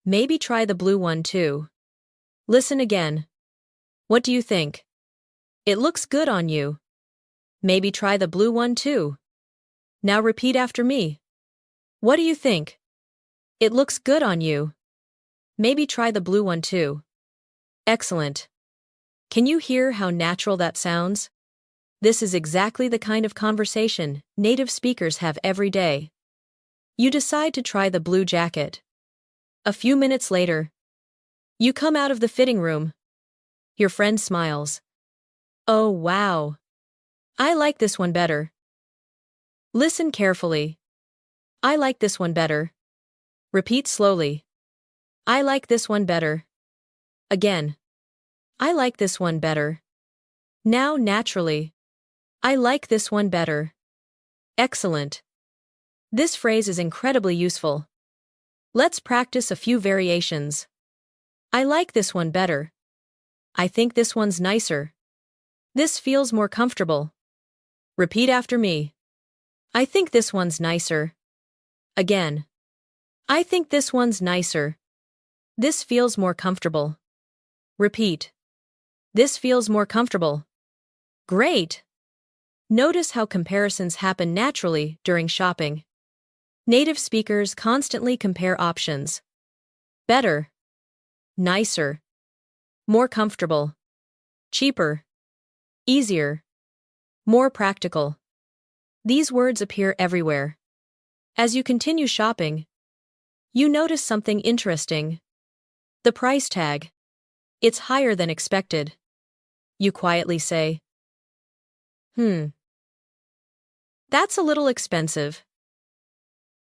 Maybe try the blue one too. Listen again. What do you think? It looks good on you. Maybe try the blue one too. Now repeat after me. What do you think? It looks good on you. Maybe try the blue one too. Excellent. Can you hear how natural that sounds? This is exactly the kind of conversation native speakers have every day. You decide to try the blue jacket. A few minutes later, you come out of the fitting room. Your friend smiles. Oh, wow. I like this one better. Listen carefully. I like this one better. Repeat slowly. I like this one better. Again. I like this one better. Now naturally. I like this one better. Excellent. This phrase is incredibly useful. Let's practice a few variations. I like this one better. I think this one's nicer. This feels more comfortable. Repeat after me. I think this one's nicer. Again. I think this one's nicer. This feels more comfortable. Repeat. This feels more comfortable. Great! Notice how comparisons happen naturally during shopping. Native speakers constantly compare options. Better. Nicer. More comfortable. Cheaper. Easier. More practical. These words appear everywhere. As you continue shopping, you notice something interesting. The price tag. It's higher than expected. You quietly say, That's a little expensive.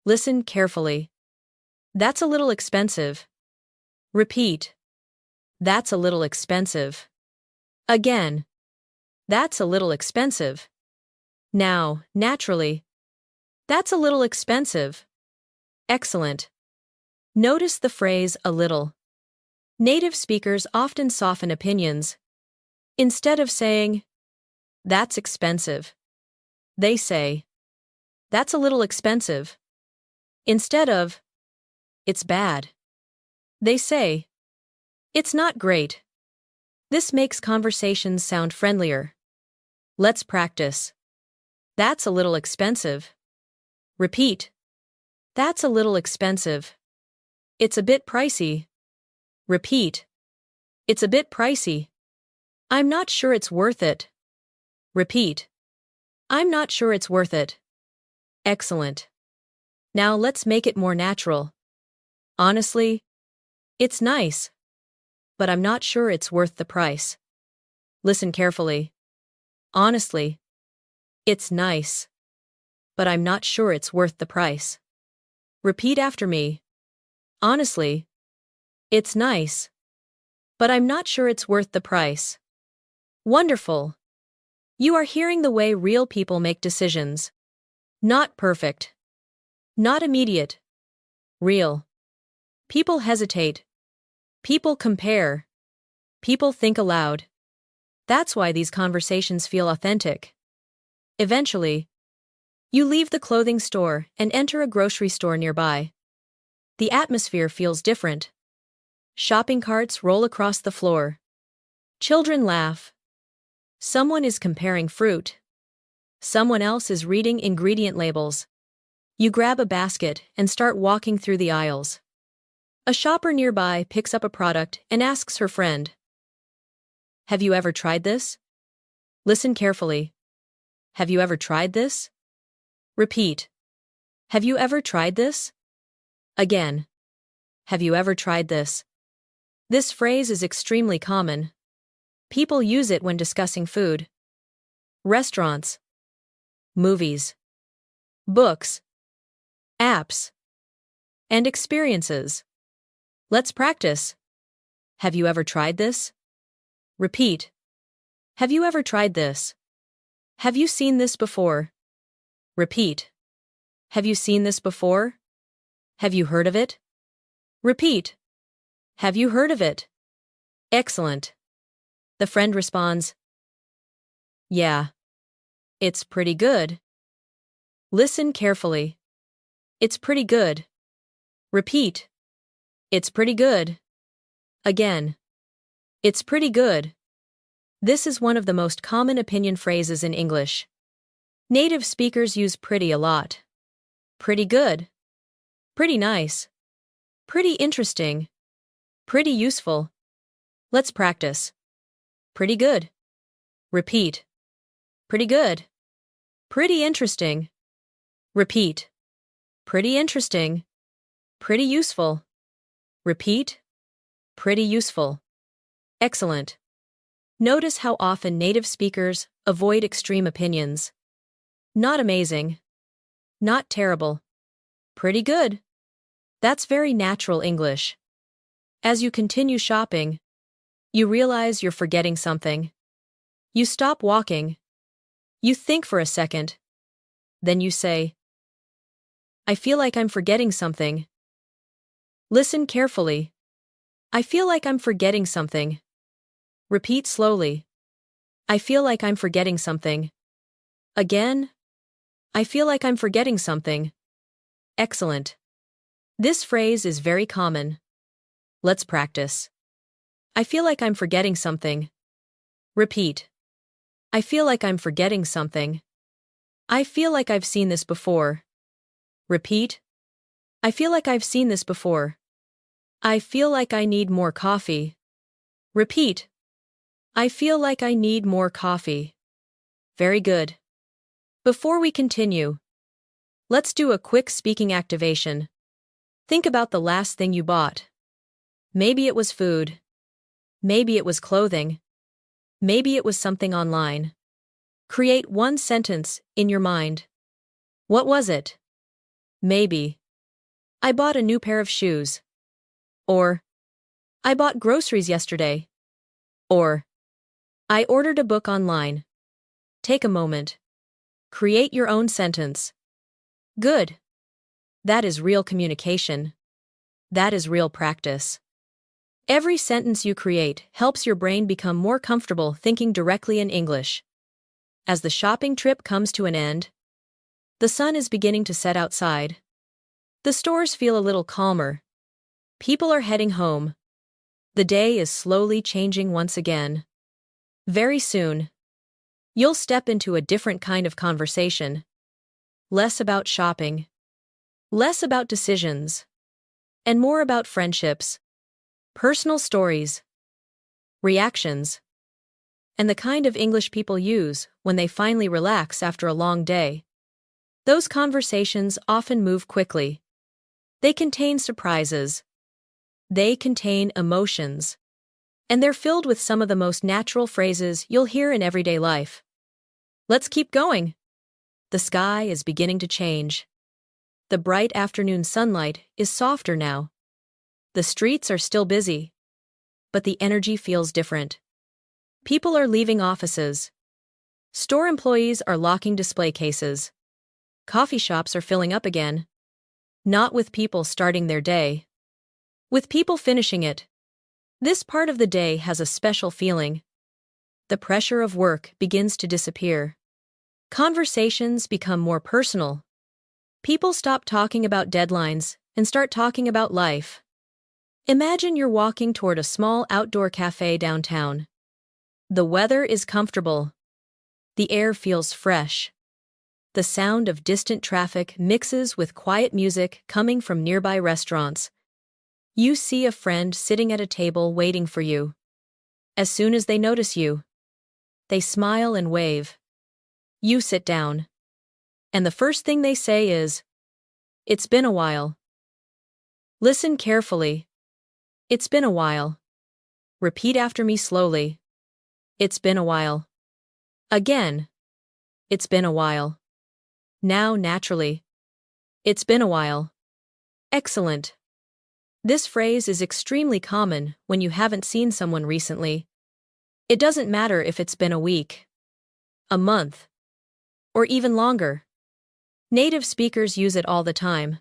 Listen carefully. That's a little expensive. Repeat. That's a little expensive. Again. That's a little expensive. Now, naturally. That's a little expensive. Excellent. Notice the phrase a little. Native speakers often soften opinions. Instead of saying, That's expensive, they say, That's a little expensive. Instead of, It's bad, they say, It's not great. This makes conversations sound friendlier. Let's practice. That's a little expensive. Repeat. That's a little expensive. It's a bit pricey. Repeat. It's a bit pricey. I'm not sure it's worth it. Repeat. I'm not sure it's worth it. Excellent. Now let's make it more natural. Honestly, it's nice. But I'm not sure it's worth the price. Listen carefully. Honestly, it's nice. But I'm not sure it's worth the price. Repeat after me. Honestly, it's nice. But I'm not sure it's worth the price. Wonderful. You are hearing the way real people make decisions. Not perfect. Not immediate. Real. People hesitate. People compare. People think aloud. That's why these conversations feel authentic. Eventually, you leave the clothing store and enter a grocery store nearby. The atmosphere feels different. Shopping carts roll across the floor. Children laugh. Someone is comparing fruit. Someone else is reading ingredient labels. You grab a basket and start walking through the aisles. A shopper nearby picks up a product and asks her friend, "Have you ever tried this?" Listen carefully. Have you ever tried this? Repeat. Have you ever tried this? Again. Have you ever tried this? This phrase is extremely common. People use it when discussing food, restaurants, movies, books, apps, and experiences. Let's practice. Have you ever tried this? Repeat. Have you ever tried this? Have you seen this before? Repeat. Have you seen this before? Have you heard of it? Repeat. Have you heard of it? Excellent. The friend responds, "Yeah. It's pretty good." Listen carefully. It's pretty good. Repeat. It's pretty good. Again. It's pretty good. This is one of the most common opinion phrases in English. Native speakers use pretty a lot. Pretty good. Pretty nice. Pretty interesting. Pretty useful. Let's practice. Pretty good. Repeat. Pretty good. Pretty interesting. Repeat. Pretty interesting. Pretty useful. Repeat. Pretty useful. Excellent. Notice how often native speakers avoid extreme opinions. Not amazing. Not terrible. Pretty good. That's very natural English. As you continue shopping, you realize you're forgetting something. You stop walking. You think for a second. Then you say, "I feel like I'm forgetting something." Listen carefully. I feel like I'm forgetting something. Repeat slowly. I feel like I'm forgetting something. Again. I feel like I'm forgetting something. Excellent. This phrase is very common. Let's practice. I feel like I'm forgetting something. Repeat. I feel like I'm forgetting something. I feel like I've seen this before. Repeat. I feel like I've seen this before. I feel like I need more coffee. Repeat. I feel like I need more coffee. Very good. Before we continue, let's do a quick speaking activation. Think about the last thing you bought. Maybe it was food. Maybe it was clothing. Maybe it was something online. Create one sentence in your mind. What was it? Maybe. I bought a new pair of shoes. Or, I bought groceries yesterday. Or, I ordered a book online. Take a moment. Create your own sentence. Good. That is real communication. That is real practice. Every sentence you create helps your brain become more comfortable thinking directly in English. As the shopping trip comes to an end, the sun is beginning to set outside. The stores feel a little calmer. People are heading home. The day is slowly changing once again. Very soon, you'll step into a different kind of conversation. Less about shopping. Less about decisions. And more about friendships, personal stories, reactions, and the kind of English people use when they finally relax after a long day. Those conversations often move quickly. They contain surprises. They contain emotions. And they're filled with some of the most natural phrases you'll hear in everyday life. Let's keep going. The sky is beginning to change. The bright afternoon sunlight is softer now. The streets are still busy, but the energy feels different. People are leaving offices. Store employees are locking display cases. Coffee shops are filling up again. Not with people starting their day. With people finishing it. This part of the day has a special feeling. The pressure of work begins to disappear. Conversations become more personal. People stop talking about deadlines and start talking about life. Imagine you're walking toward a small outdoor cafe downtown. The weather is comfortable. The air feels fresh. The sound of distant traffic mixes with quiet music coming from nearby restaurants. You see a friend sitting at a table waiting for you. As soon as they notice you, they smile and wave. You sit down. And the first thing they say is, "It's been a while." Listen carefully. It's been a while. Repeat after me slowly. It's been a while. Again. It's been a while. Now naturally. It's been a while. Excellent. This phrase is extremely common when you haven't seen someone recently. It doesn't matter if it's been a week, a month, or even longer. Native speakers use it all the time.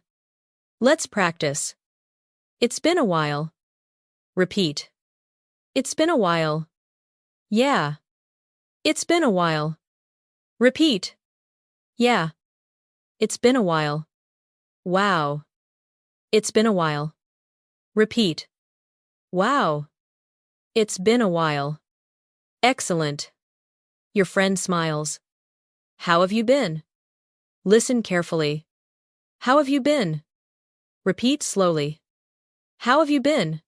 Let's practice. It's been a while. Repeat. It's been a while. Yeah. It's been a while. Repeat. Yeah. It's been a while. Wow. It's been a while. Repeat. Wow. It's been a while. Excellent. Your friend smiles. How have you been? Listen carefully. How have you been? Repeat slowly. How have you been?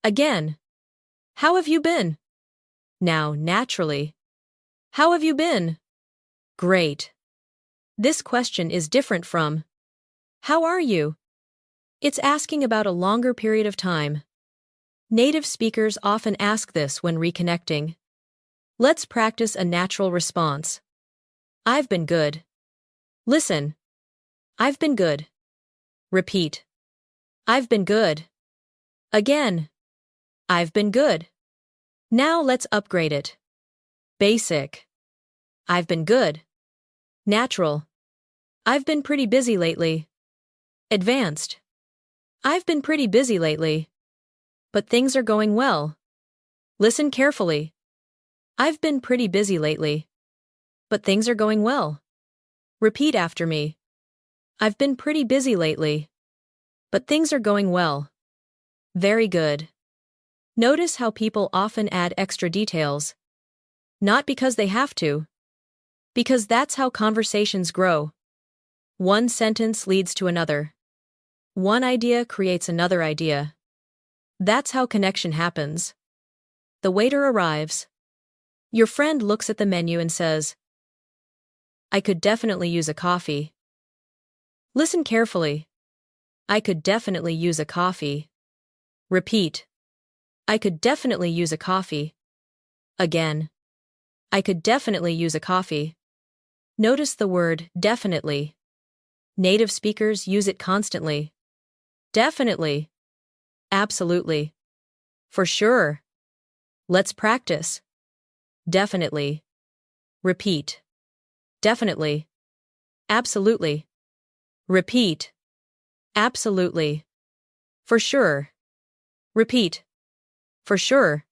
Again. How have you been? Now naturally. How have you been? Great. This question is different from, "How are you?" It's asking about a longer period of time. Native speakers often ask this when reconnecting. Let's practice a natural response. I've been good. Listen. I've been good. Repeat. I've been good. Again. I've been good. Now let's upgrade it. Basic. I've been good. Natural. I've been pretty busy lately. Advanced. I've been pretty busy lately. But things are going well. Listen carefully. I've been pretty busy lately. But things are going well. Repeat after me. I've been pretty busy lately. But things are going well. Very good. Notice how people often add extra details. Not because they have to. Because that's how conversations grow. One sentence leads to another. One idea creates another idea. That's how connection happens. The waiter arrives. Your friend looks at the menu and says, "I could definitely use a coffee." Listen carefully. I could definitely use a coffee. Repeat. I could definitely use a coffee. Again. I could definitely use a coffee. Notice the word definitely. Native speakers use it constantly. Definitely. Absolutely. For sure. Let's practice. Definitely. Repeat. Definitely. Absolutely. Repeat. Absolutely. For sure. Repeat. For sure.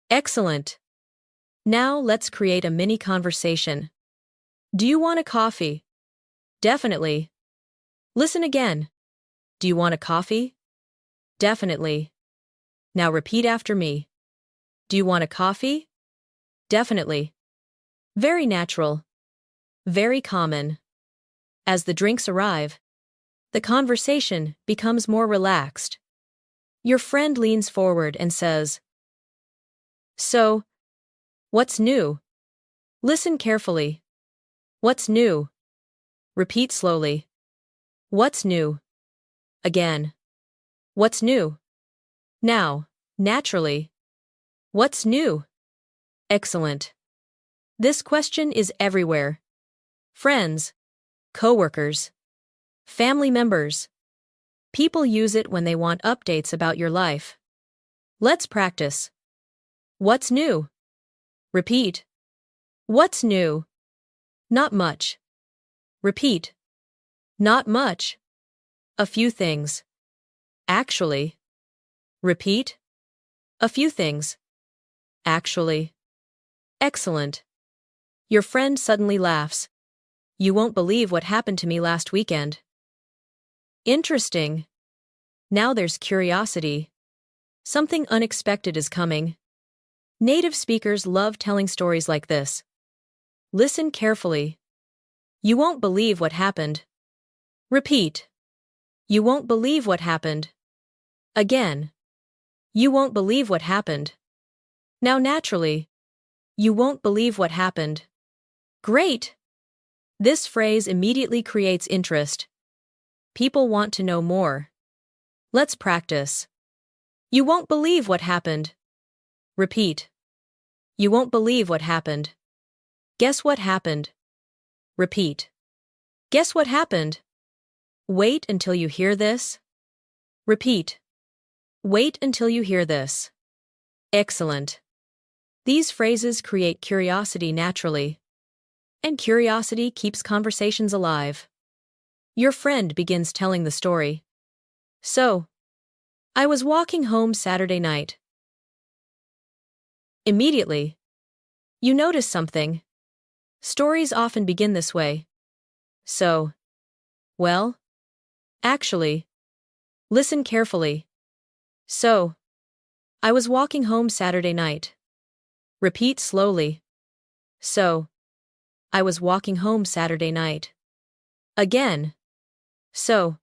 Excellent. Now let's create a mini conversation. Do you want a coffee? Definitely. Listen again. Do you want a coffee? Definitely. Now repeat after me. Do you want a coffee? Definitely. Very natural. Very common. As the drinks arrive, the conversation becomes more relaxed. Your friend leans forward and says, "So, what's new?" Listen carefully. What's new? Repeat slowly. What's new? Again. What's new? Now, naturally. What's new? Excellent. This question is everywhere. Friends, coworkers, family members. People use it when they want updates about your life. Let's practice. What's new? Repeat. What's new? Not much. Repeat. Not much. A few things. Actually. Repeat. A few things. Actually. Excellent. Your friend suddenly laughs. You won't believe what happened to me last weekend. Interesting. Now there's curiosity. Something unexpected is coming. Native speakers love telling stories like this. Listen carefully. You won't believe what happened. Repeat. You won't believe what happened. Again. You won't believe what happened. Now naturally. You won't believe what happened. Great! This phrase immediately creates interest. People want to know more. Let's practice. You won't believe what happened. Repeat. You won't believe what happened. Guess what happened? Repeat. Guess what happened? Wait until you hear this. Repeat. Wait until you hear this. Excellent. These phrases create curiosity naturally. And curiosity keeps conversations alive. Your friend begins telling the story. So, I was walking home Saturday night. Immediately, you notice something. Stories often begin this way. So, well, actually, listen carefully. So, I was walking home Saturday night. Repeat slowly. So, I was walking home Saturday night. Again. So,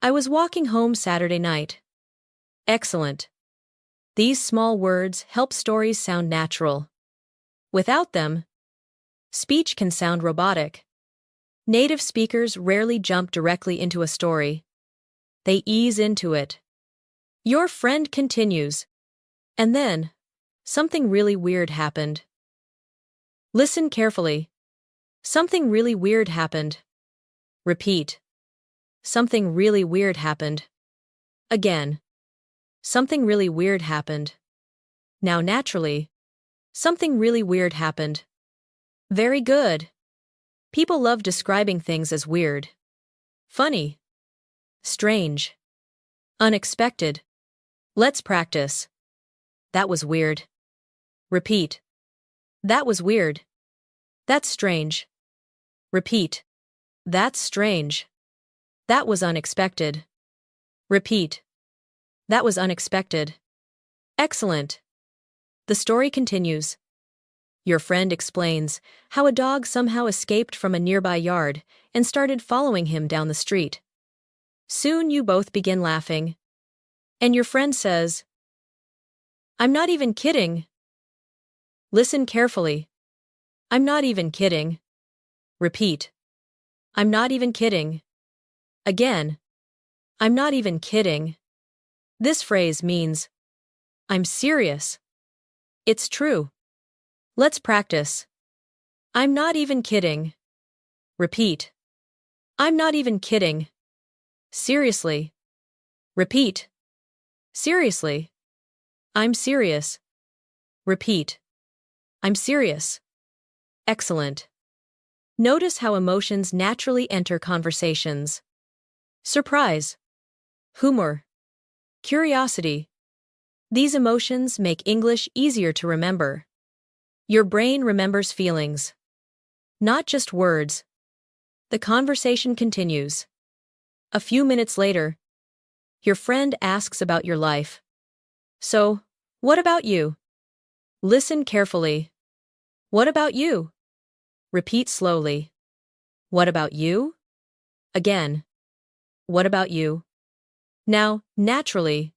I was walking home Saturday night. Excellent. These small words help stories sound natural. Without them, speech can sound robotic. Native speakers rarely jump directly into a story. They ease into it. Your friend continues. And then, something really weird happened. Listen carefully. Something really weird happened. Repeat. Something really weird happened. Again. Something really weird happened. Now naturally. Something really weird happened. Very good. People love describing things as weird. Funny. Strange. Unexpected. Let's practice. That was weird. Repeat. That was weird. That's strange. Repeat. That's strange. That was unexpected. Repeat. That was unexpected. Excellent. The story continues. Your friend explains how a dog somehow escaped from a nearby yard and started following him down the street. Soon you both begin laughing. And your friend says, I'm not even kidding. Listen carefully. I'm not even kidding. Repeat. I'm not even kidding. Again. I'm not even kidding. This phrase means, I'm serious. It's true. Let's practice. I'm not even kidding. Repeat. I'm not even kidding. Seriously. Repeat. Seriously. I'm serious. Repeat. I'm serious. Excellent. Notice how emotions naturally enter conversations. Surprise. Humor. Curiosity. These emotions make English easier to remember. Your brain remembers feelings, not just words. The conversation continues. A few minutes later, your friend asks about your life. So, what about you? Listen carefully. What about you? Repeat slowly. What about you? Again. What about you? Now, naturally.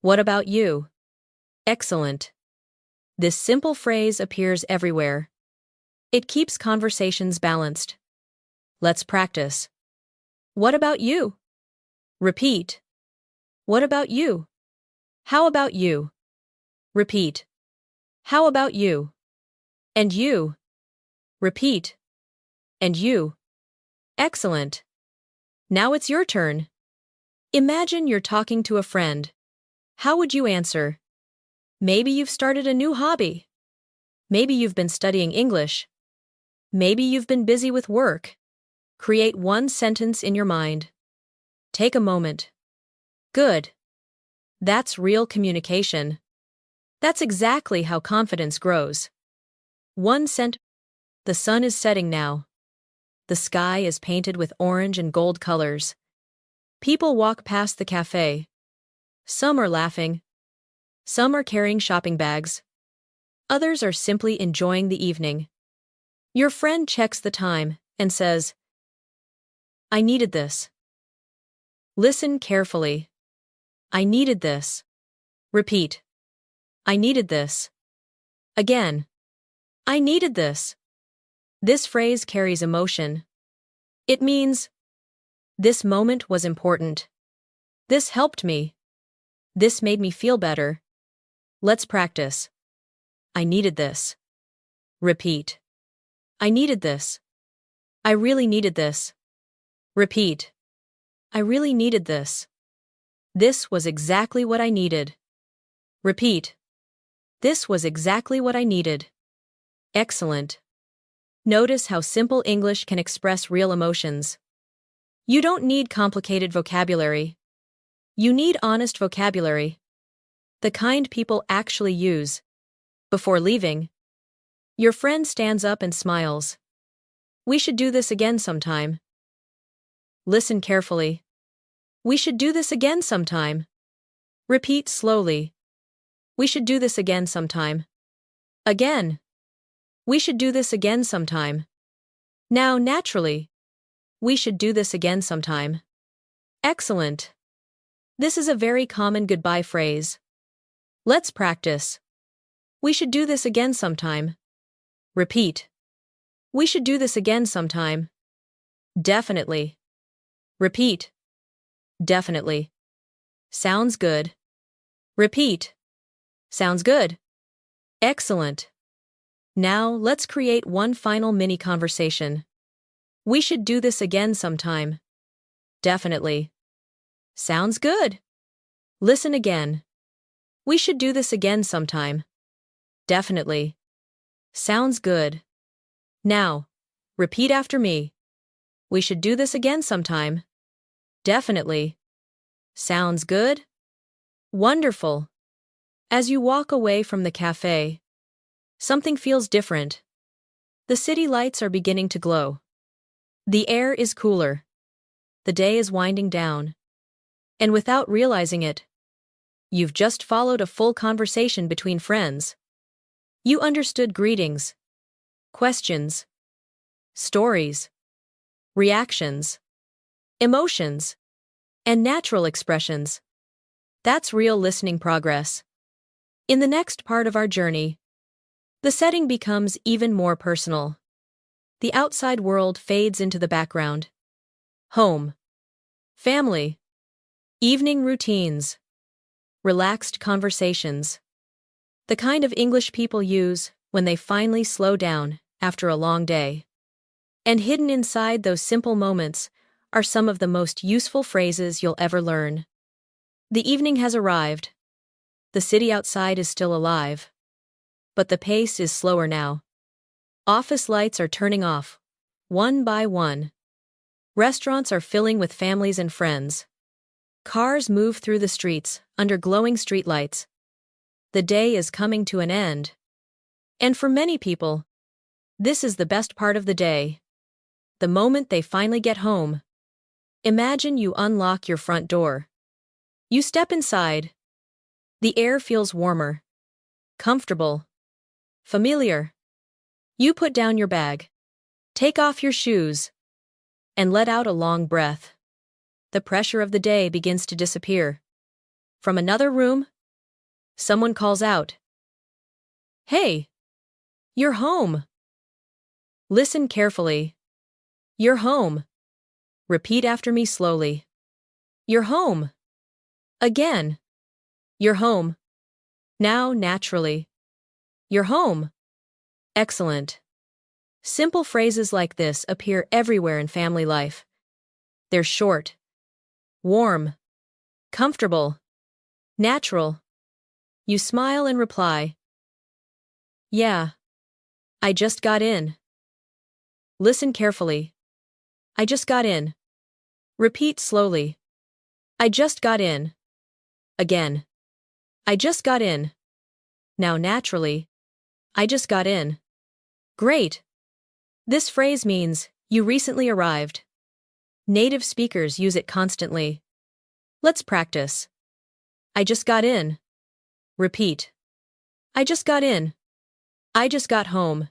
What about you? Excellent. This simple phrase appears everywhere. It keeps conversations balanced. Let's practice. What about you? Repeat. What about you? How about you? Repeat. How about you? And you? Repeat. And you? Excellent. Now it's your turn. Imagine you're talking to a friend. How would you answer? Maybe you've started a new hobby. Maybe you've been studying English. Maybe you've been busy with work. Create one sentence in your mind. Take a moment. Good. That's real communication. That's exactly how confidence grows. One sentence. The sun is setting now. The sky is painted with orange and gold colors. People walk past the cafe. Some are laughing. Some are carrying shopping bags. Others are simply enjoying the evening. Your friend checks the time and says, I needed this. Listen carefully. I needed this. Repeat. I needed this. Again. I needed this. This phrase carries emotion. It means, this moment was important. This helped me. This made me feel better. Let's practice. I needed this. Repeat. I needed this. I really needed this. Repeat. I really needed this. This was exactly what I needed. Repeat. This was exactly what I needed. Excellent. Notice how simple English can express real emotions. You don't need complicated vocabulary. You need honest vocabulary. The kind people actually use. Before leaving, your friend stands up and smiles. We should do this again sometime. Listen carefully. We should do this again sometime. Repeat slowly. We should do this again sometime. Again. We should do this again sometime. Now, naturally. We should do this again sometime. Excellent. This is a very common goodbye phrase. Let's practice. We should do this again sometime. Repeat. We should do this again sometime. Definitely. Repeat. Definitely. Sounds good. Repeat. Sounds good. Excellent. Now, let's create one final mini conversation. We should do this again sometime. Definitely. Sounds good. Listen again. We should do this again sometime. Definitely. Sounds good. Now, repeat after me. We should do this again sometime. Definitely. Sounds good. Wonderful. As you walk away from the cafe, something feels different. The city lights are beginning to glow. The air is cooler. The day is winding down. And without realizing it, you've just followed a full conversation between friends. You understood greetings, questions, stories, reactions, emotions, and natural expressions. That's real listening progress. In the next part of our journey, the setting becomes even more personal. The outside world fades into the background. Home, family, evening routines, relaxed conversations. The kind of English people use when they finally slow down after a long day. And hidden inside those simple moments are some of the most useful phrases you'll ever learn. The evening has arrived. The city outside is still alive. But the pace is slower now. Office lights are turning off, one by one. Restaurants are filling with families and friends. Cars move through the streets under glowing streetlights. The day is coming to an end. And for many people, this is the best part of the day. The moment they finally get home. Imagine you unlock your front door. You step inside. The air feels warmer, comfortable, familiar. You put down your bag, take off your shoes, and let out a long breath. The pressure of the day begins to disappear. From another room, someone calls out, Hey! You're home! Listen carefully. You're home. Repeat after me slowly. You're home. Again. You're home. Now, naturally. You're home. Excellent. Simple phrases like this appear everywhere in family life. They're short, warm, comfortable, natural. You smile and reply, Yeah. I just got in. Listen carefully. I just got in. Repeat slowly. I just got in. Again. I just got in. Now naturally. I just got in. Great. This phrase means, you recently arrived. Native speakers use it constantly. Let's practice. I just got in. Repeat. I just got in. I just got home.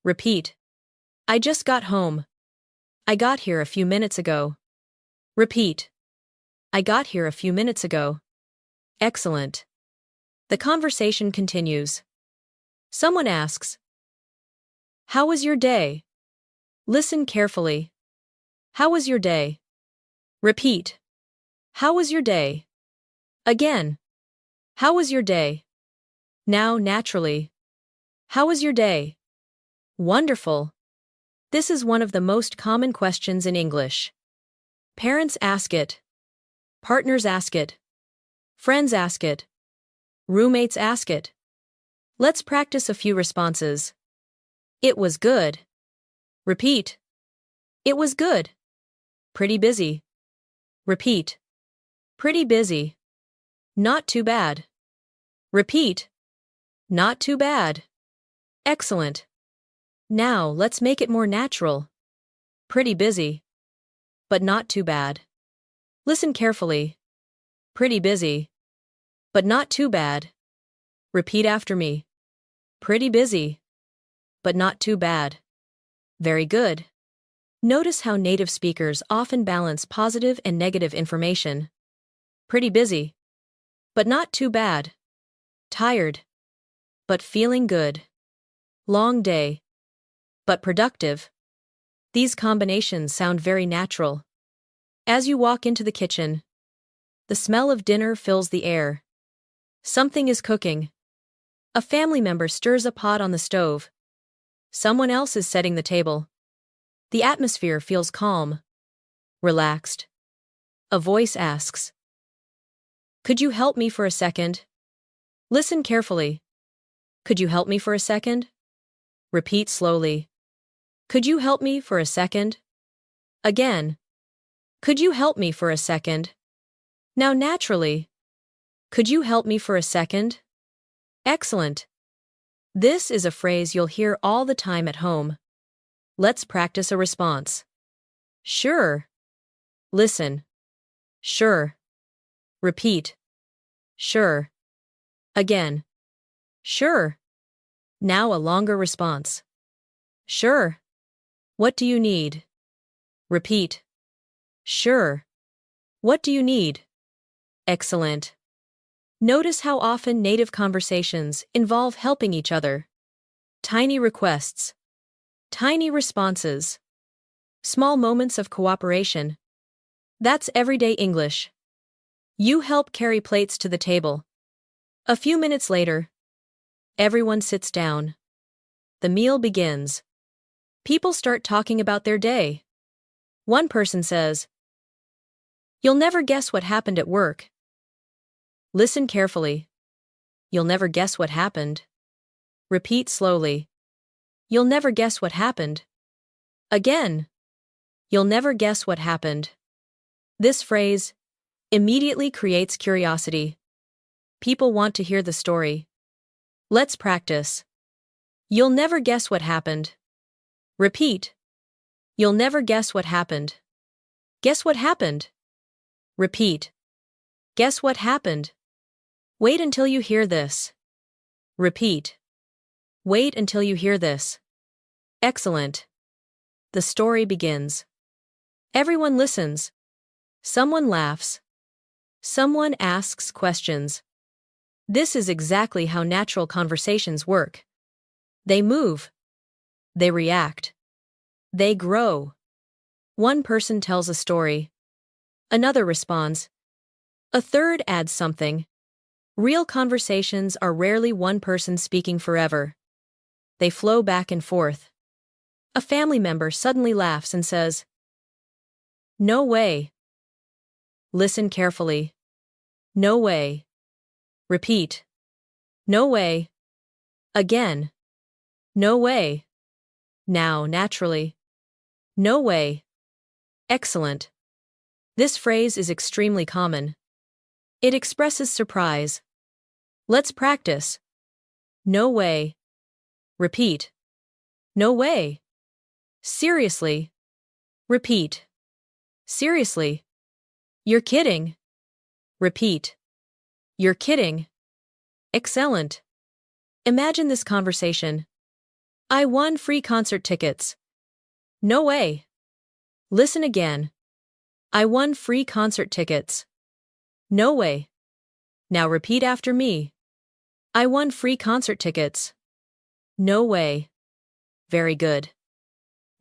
Repeat. I just got home. I got here a few minutes ago. Repeat. I got here a few minutes ago. Excellent. The conversation continues. Someone asks, "How was your day?" Listen carefully. How was your day? Repeat. How was your day? Again. How was your day? Now naturally. How was your day? Wonderful. This is one of the most common questions in English. Parents ask it. Partners ask it. Friends ask it. Roommates ask it. Let's practice a few responses. It was good. Repeat. It was good. Pretty busy. Repeat. Pretty busy. Not too bad. Repeat. Not too bad. Excellent. Now let's make it more natural. Pretty busy. But not too bad. Listen carefully. Pretty busy. But not too bad. Repeat after me. Pretty busy. But not too bad. Very good. Notice how native speakers often balance positive and negative information. Pretty busy. But not too bad. Tired. But feeling good. Long day. But productive. These combinations sound very natural. As you walk into the kitchen, the smell of dinner fills the air. Something is cooking. A family member stirs a pot on the stove. Someone else is setting the table. The atmosphere feels calm, relaxed. A voice asks, "Could you help me for a second?" Listen carefully. Could you help me for a second? Repeat slowly. Could you help me for a second? Again. Could you help me for a second? Now naturally. Could you help me for a second? Excellent. This is a phrase you'll hear all the time at home. Let's practice a response. Sure. Listen. Sure. Repeat. Sure. Again. Sure. Now a longer response. Sure. What do you need? Repeat. Sure. What do you need? Excellent. Notice how often native conversations involve helping each other. Tiny requests. Tiny responses. Small moments of cooperation. That's everyday English. You help carry plates to the table. A few minutes later, everyone sits down. The meal begins. People start talking about their day. One person says, "You'll never guess what happened at work." Listen carefully. You'll never guess what happened. Repeat slowly. You'll never guess what happened. Again. You'll never guess what happened. This phrase immediately creates curiosity. People want to hear the story. Let's practice. You'll never guess what happened. Repeat. You'll never guess what happened. Guess what happened? Repeat. Guess what happened? Wait until you hear this. Repeat. Wait until you hear this. Excellent. The story begins. Everyone listens. Someone laughs. Someone asks questions. This is exactly how natural conversations work. They move. They react. They grow. One person tells a story. Another responds. A third adds something. Real conversations are rarely one person speaking forever. They flow back and forth. A family member suddenly laughs and says, "No way." Listen carefully. No way. Repeat. No way. Again. No way. Now naturally. No way. Excellent. This phrase is extremely common. It expresses surprise. Let's practice. No way. Repeat. No way. Seriously. Repeat. Seriously. You're kidding. Repeat. You're kidding. Excellent. Imagine this conversation. I won free concert tickets. No way. Listen again. I won free concert tickets. No way. Now repeat after me. I won free concert tickets. No way. Very good.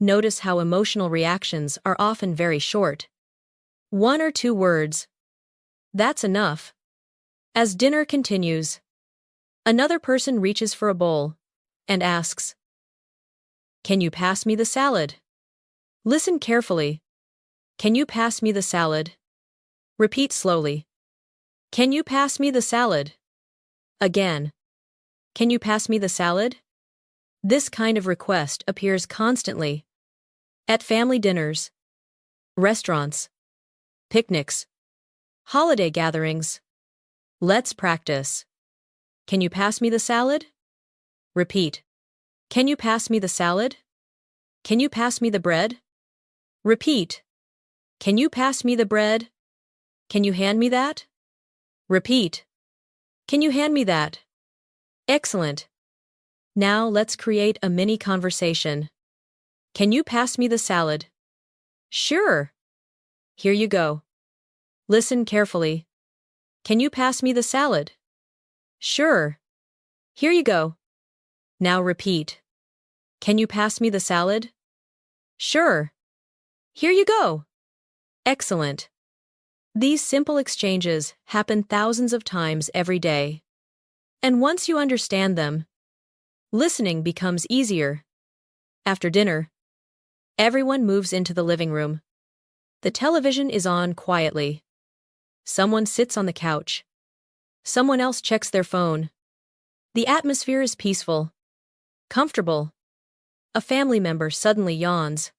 Notice how emotional reactions are often very short. 1 or 2 words. That's enough. As dinner continues, another person reaches for a bowl and asks, "Can you pass me the salad?" Listen carefully. Can you pass me the salad? Repeat slowly. Can you pass me the salad? Again. Can you pass me the salad? This kind of request appears constantly at family dinners, restaurants, picnics, holiday gatherings. Let's practice. Can you pass me the salad? Repeat. Can you pass me the salad? Can you pass me the bread? Repeat. Can you pass me the bread? Can you hand me that? Repeat. Can you hand me that? Excellent. Now let's create a mini conversation. Can you pass me the salad? Sure. Here you go. Listen carefully. Can you pass me the salad? Sure. Here you go. Now repeat. Can you pass me the salad? Sure. Here you go. Excellent. These simple exchanges happen thousands of times every day. And once you understand them, listening becomes easier. After dinner, everyone moves into the living room. The television is on quietly. Someone sits on the couch. Someone else checks their phone. The atmosphere is peaceful, comfortable. A family member suddenly yawns,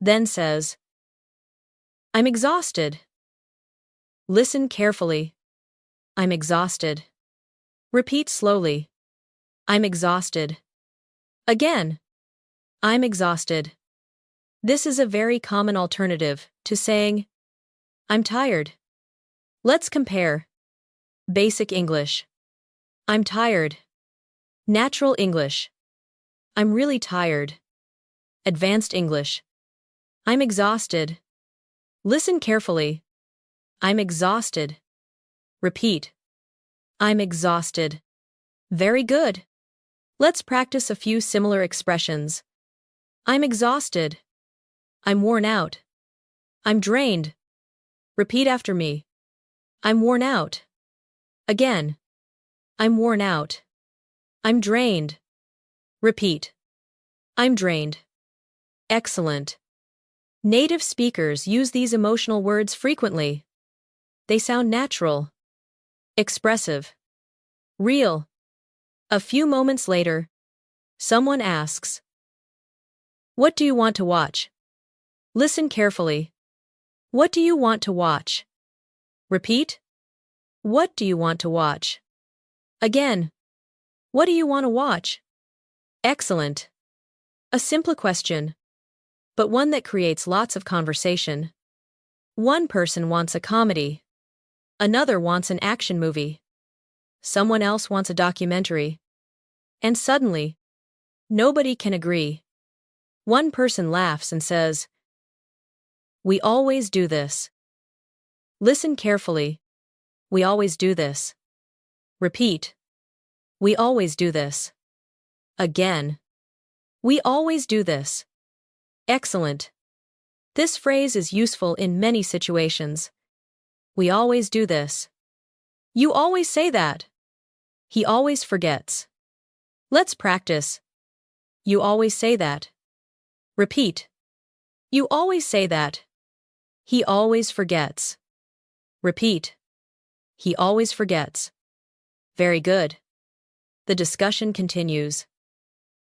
then says, "I'm exhausted." Listen carefully. I'm exhausted. Repeat slowly. I'm exhausted. Again. I'm exhausted. This is a very common alternative to saying, "I'm tired." Let's compare. Basic English. I'm tired. Natural English. I'm really tired. Advanced English. I'm exhausted. Listen carefully. I'm exhausted. Repeat. I'm exhausted. Very good. Let's practice a few similar expressions. I'm exhausted. I'm worn out. I'm drained. Repeat after me. I'm worn out. Again. I'm worn out. I'm drained. Repeat. I'm drained. Excellent. Native speakers use these emotional words frequently. They sound natural, expressive, real. A few moments later, someone asks, "What do you want to watch?" Listen carefully. What do you want to watch? Repeat. What do you want to watch? Again. What do you want to watch? Excellent. A simple question, but one that creates lots of conversation. One person wants a comedy. Another wants an action movie. Someone else wants a documentary. And suddenly, nobody can agree. One person laughs and says, "We always do this." Listen carefully. We always do this. Repeat. We always do this. Again. We always do this. Excellent. This phrase is useful in many situations. We always do this. You always say that. He always forgets. Let's practice. You always say that. Repeat. You always say that. He always forgets. Repeat. He always forgets. Very good. The discussion continues.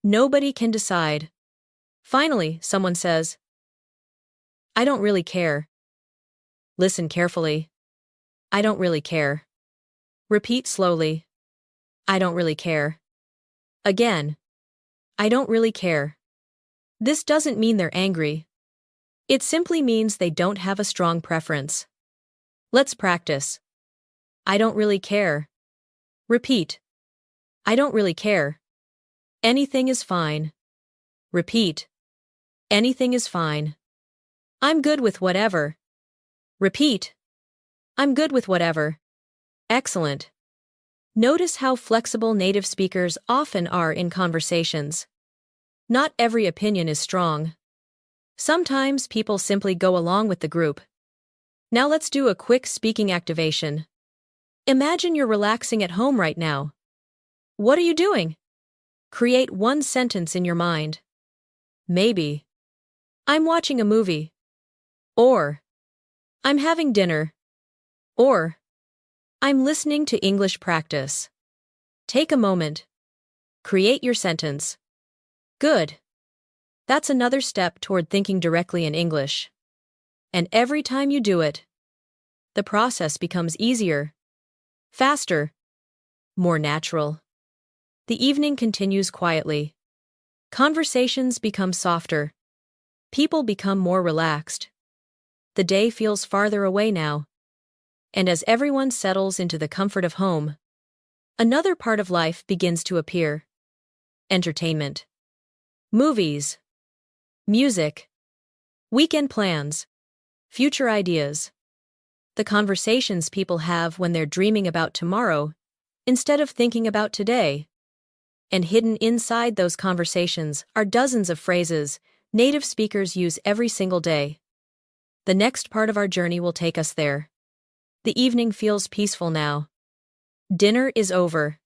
Nobody can decide. Finally, someone says, "I don't really care." Listen carefully. I don't really care. Repeat slowly. I don't really care. Again. I don't really care. This doesn't mean they're angry. It simply means they don't have a strong preference. Let's practice. I don't really care. Repeat. I don't really care. Anything is fine. Repeat. Anything is fine. I'm good with whatever. Repeat. I'm good with whatever. Excellent. Notice how flexible native speakers often are in conversations. Not every opinion is strong. Sometimes people simply go along with the group. Now let's do a quick speaking activation. Imagine you're relaxing at home right now. What are you doing? Create one sentence in your mind. Maybe, I'm watching a movie. Or, I'm having dinner. Or, I'm listening to English practice. Take a moment. Create your sentence. Good. That's another step toward thinking directly in English. And every time you do it, the process becomes easier, faster, more natural. The evening continues quietly. Conversations become softer. People become more relaxed. The day feels farther away now. And as everyone settles into the comfort of home, another part of life begins to appear. Entertainment. Movies. Music. Weekend plans. Future ideas. The conversations people have when they're dreaming about tomorrow, instead of thinking about today. And hidden inside those conversations are dozens of phrases native speakers use every single day. The next part of our journey will take us there. The evening feels peaceful now. Dinner is over.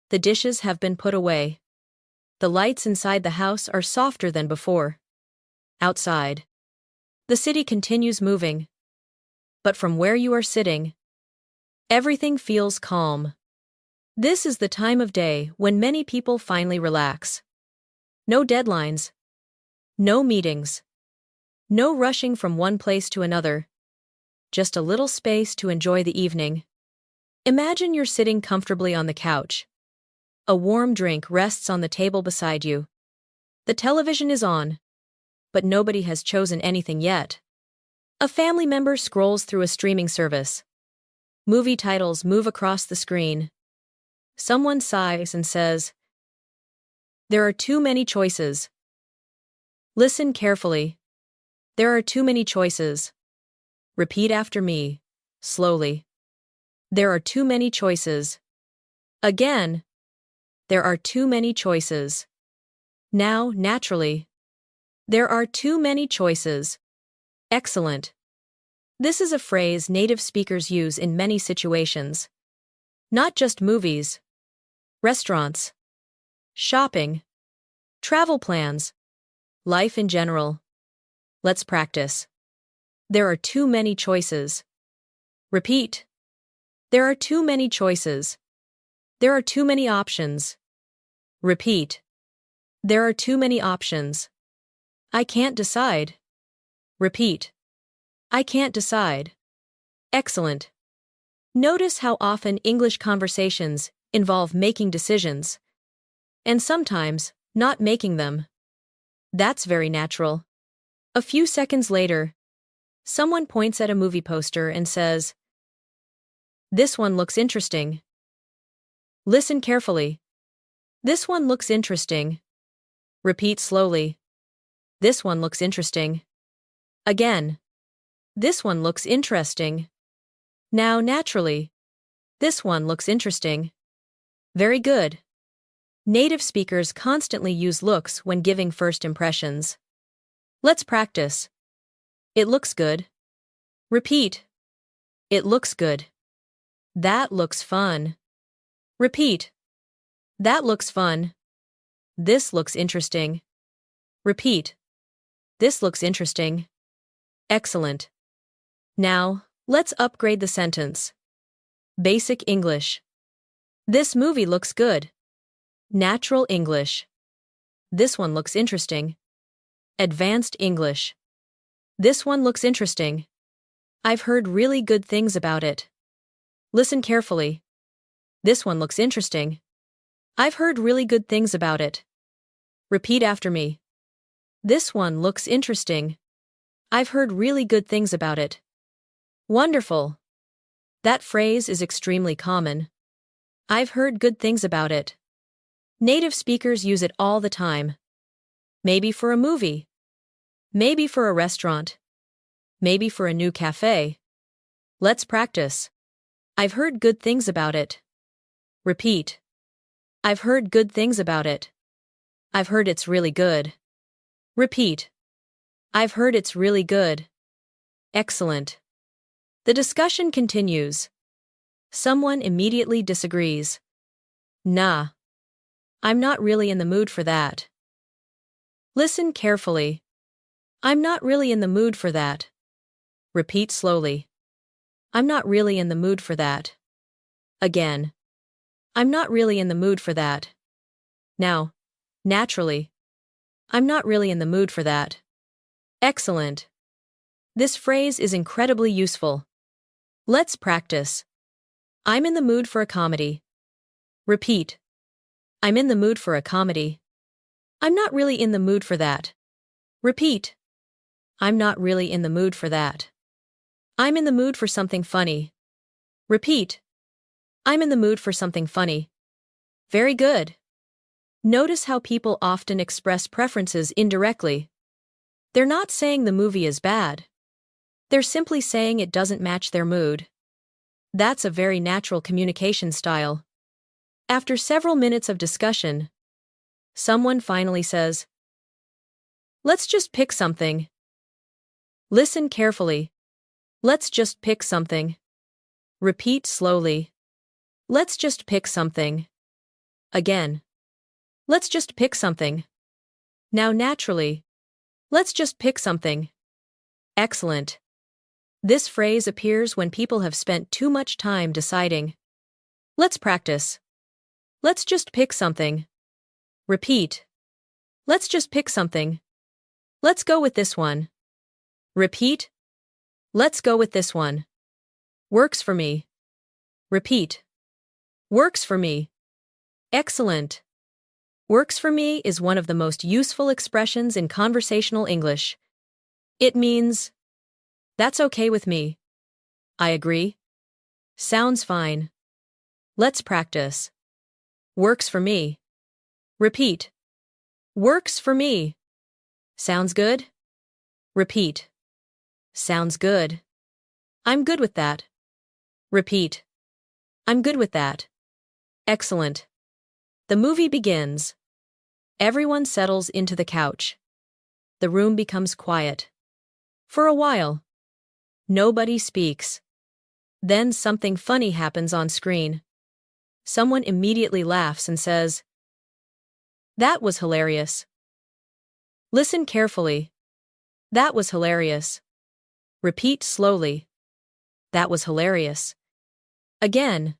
The dishes have been put away. The lights inside the house are softer than before. Outside, the city continues moving. But from where you are sitting, everything feels calm. This is the time of day when many people finally relax. No deadlines. No meetings. No rushing from one place to another. Just a little space to enjoy the evening. Imagine you're sitting comfortably on the couch. A warm drink rests on the table beside you. The television is on, but nobody has chosen anything yet. A family member scrolls through a streaming service. Movie titles move across the screen. Someone sighs and says, "There are too many choices." Listen carefully. There are too many choices. Repeat after me, slowly. There are too many choices. Again. There are too many choices. Now, naturally. There are too many choices. Excellent. This is a phrase native speakers use in many situations. Not just movies. Restaurants. Shopping. Travel plans. Life in general. Let's practice. There are too many choices. Repeat. There are too many choices. There are too many options. Repeat. There are too many options. I can't decide. Repeat. I can't decide. Excellent. Notice how often English conversations involve making decisions, and sometimes not making them. That's very natural. A few seconds later, someone points at a movie poster and says, "This one looks interesting." Listen carefully. This one looks interesting. Repeat slowly. This one looks interesting. Again. This one looks interesting. Now, naturally. This one looks interesting. Very good. Native speakers constantly use looks when giving first impressions. Let's practice. It looks good. Repeat. It looks good. That looks fun. Repeat. That looks fun. This looks interesting. Repeat. This looks interesting. Excellent. Now, let's upgrade the sentence. Basic English. This movie looks good. Natural English. This one looks interesting. Advanced English. This one looks interesting. I've heard really good things about it. Listen carefully. This one looks interesting. I've heard really good things about it. Repeat after me. This one looks interesting. I've heard really good things about it. Wonderful. That phrase is extremely common. I've heard good things about it. Native speakers use it all the time. Maybe for a movie. Maybe for a restaurant. Maybe for a new cafe. Let's practice. I've heard good things about it. Repeat. I've heard good things about it. I've heard it's really good. Repeat. I've heard it's really good. Excellent. The discussion continues. Someone immediately disagrees. Nah. I'm not really in the mood for that. Listen carefully. I'm not really in the mood for that. Repeat slowly. I'm not really in the mood for that. Again. I'm not really in the mood for that. Now, naturally. I'm not really in the mood for that. Excellent. This phrase is incredibly useful. Let's practice. I'm in the mood for a comedy. Repeat. I'm in the mood for a comedy. I'm not really in the mood for that. Repeat. I'm not really in the mood for that. I'm in the mood for something funny. Repeat. I'm in the mood for something funny. Very good. Notice how people often express preferences indirectly. They're not saying the movie is bad. They're simply saying it doesn't match their mood. That's a very natural communication style. After several minutes of discussion, someone finally says, "Let's just pick something." Listen carefully. Let's just pick something. Repeat slowly. Let's just pick something. Again. Let's just pick something. Now naturally. Let's just pick something. Excellent. This phrase appears when people have spent too much time deciding. Let's practice. Let's just pick something. Repeat. Let's just pick something. Let's go with this one. Repeat. Let's go with this one. Works for me. Repeat. Works for me. Excellent. Works for me is one of the most useful expressions in conversational English. It means, that's okay with me. I agree. Sounds fine. Let's practice. Works for me. Repeat. Works for me. Sounds good? Repeat. Sounds good. I'm good with that. Repeat. I'm good with that. Excellent. The movie begins. Everyone settles into the couch. The room becomes quiet. For a while. Nobody speaks. Then something funny happens on screen. Someone immediately laughs and says, "That was hilarious." Listen carefully. That was hilarious. Repeat slowly. That was hilarious. Again.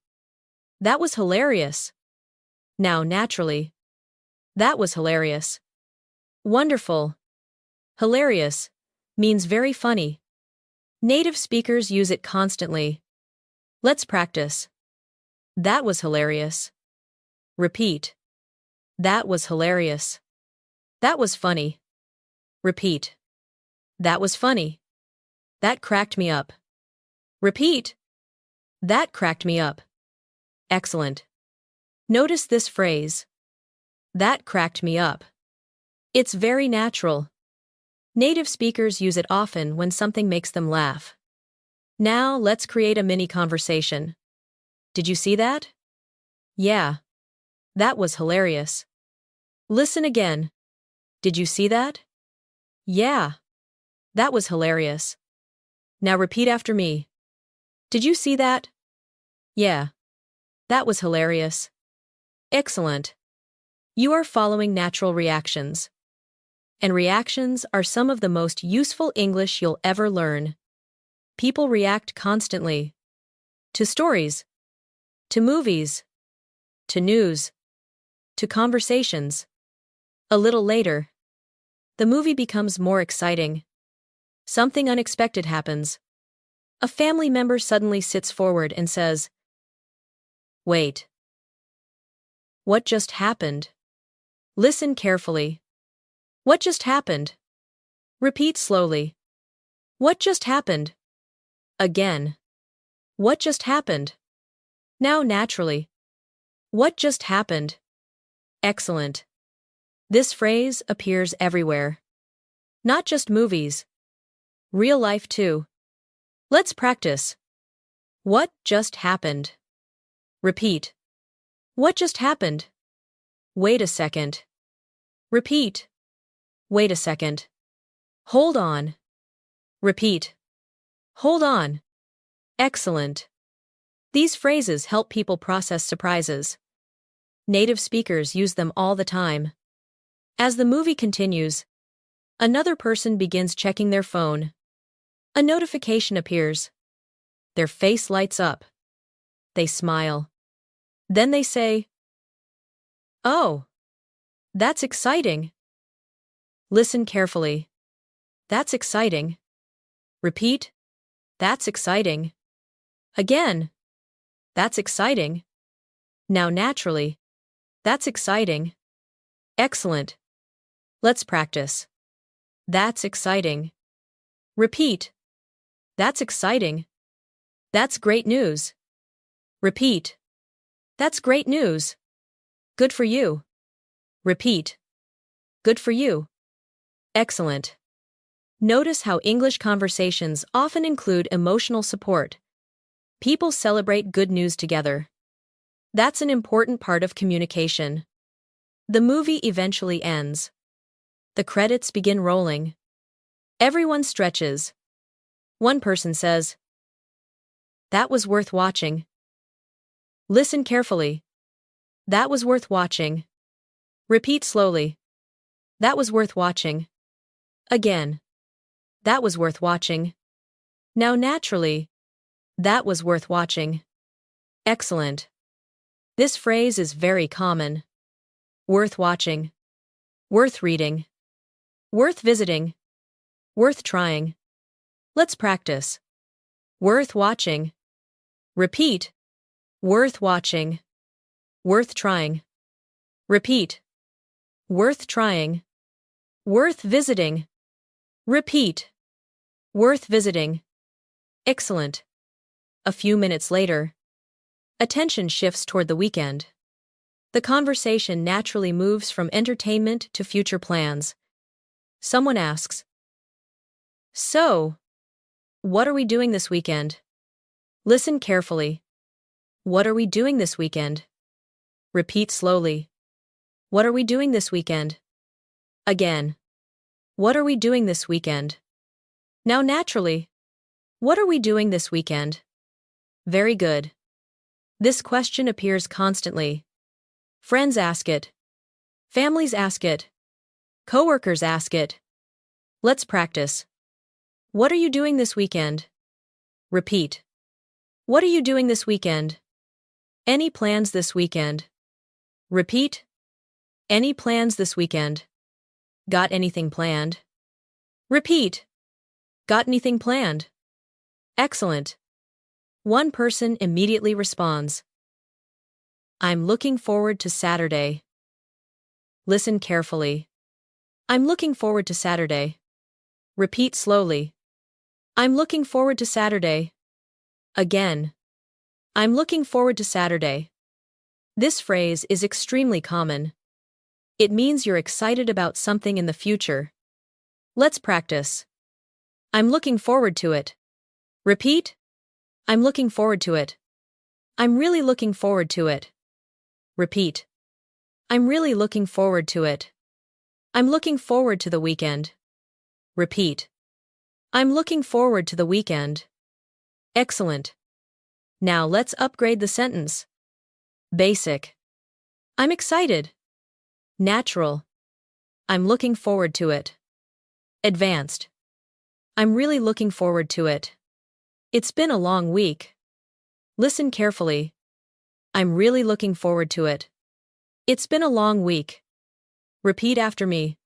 That was hilarious. Now naturally. That was hilarious. Wonderful. Hilarious means very funny. Native speakers use it constantly. Let's practice. That was hilarious. Repeat. That was hilarious. That was funny. Repeat. That was funny. That cracked me up. Repeat. That cracked me up. Excellent. Notice this phrase. That cracked me up. It's very natural. Native speakers use it often when something makes them laugh. Now let's create a mini conversation. Did you see that? Yeah. That was hilarious. Listen again. Did you see that? Yeah. That was hilarious. Now repeat after me. Did you see that? Yeah. That was hilarious. Excellent. You are following natural reactions. And reactions are some of the most useful English you'll ever learn. People react constantly. To stories. To movies. To news. To conversations. A little later. The movie becomes more exciting. Something unexpected happens. A family member suddenly sits forward and says, "Wait. What just happened?" Listen carefully. What just happened? Repeat slowly. What just happened? Again. What just happened? Now naturally. What just happened? Excellent. This phrase appears everywhere. Not just movies. Real life too. Let's practice. What just happened? Repeat. What just happened? Wait a second. Repeat. Wait a second. Hold on. Repeat. Hold on. Excellent. These phrases help people process surprises. Native speakers use them all the time. As the movie continues, another person begins checking their phone. A notification appears. Their face lights up. They smile. Then they say, "Oh, that's exciting." Listen carefully. That's exciting. Repeat. That's exciting. Again. That's exciting. Now naturally. That's exciting. Excellent. Let's practice. That's exciting. Repeat. That's exciting. That's great news. Repeat. That's great news. Good for you. Repeat. Good for you. Excellent. Notice how English conversations often include emotional support. People celebrate good news together. That's an important part of communication. The movie eventually ends. The credits begin rolling. Everyone stretches. One person says, "That was worth watching." Listen carefully. That was worth watching. Repeat slowly. That was worth watching. Again. That was worth watching. Now naturally. That was worth watching. Excellent. This phrase is very common. Worth watching. Worth reading. Worth visiting. Worth trying. Let's practice. Worth watching. Repeat. Worth watching. Worth trying. Repeat. Worth trying. Worth visiting. Repeat. Worth visiting. Excellent. A few minutes later, attention shifts toward the weekend. The conversation naturally moves from entertainment to future plans. Someone asks, "So, what are we doing this weekend?" Listen carefully. What are we doing this weekend? Repeat slowly. What are we doing this weekend? Again. What are we doing this weekend? Now naturally. What are we doing this weekend? Very good. This question appears constantly. Friends ask it. Families ask it. Coworkers ask it. Let's practice. What are you doing this weekend? Repeat. What are you doing this weekend? Any plans this weekend? Repeat. Any plans this weekend? Got anything planned? Repeat. Got anything planned? Excellent. One person immediately responds, "I'm looking forward to Saturday." Listen carefully. I'm looking forward to Saturday. Repeat slowly. I'm looking forward to Saturday. Again. I'm looking forward to Saturday. This phrase is extremely common. It means you're excited about something in the future. Let's practice. I'm looking forward to it. Repeat. I'm looking forward to it. I'm really looking forward to it. Repeat. I'm really looking forward to it. I'm looking forward to the weekend. Repeat. I'm looking forward to the weekend. Excellent. Now let's upgrade the sentence. Basic. I'm excited. Natural. I'm looking forward to it. Advanced. I'm really looking forward to it. It's been a long week. Listen carefully. I'm really looking forward to it. It's been a long week. Repeat after me.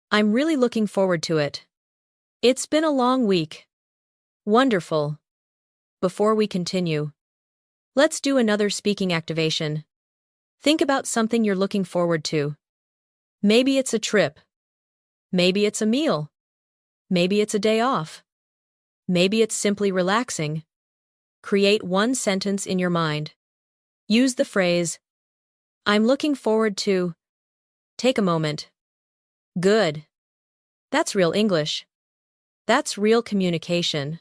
I'm really looking forward to it. It's been a long week. Wonderful. Before we continue, let's do another speaking activation. Think about something you're looking forward to. Maybe it's a trip. Maybe it's a meal. Maybe it's a day off. Maybe it's simply relaxing. Create one sentence in your mind. Use the phrase, "I'm looking forward to." Take a moment. Good. That's real English. That's real communication.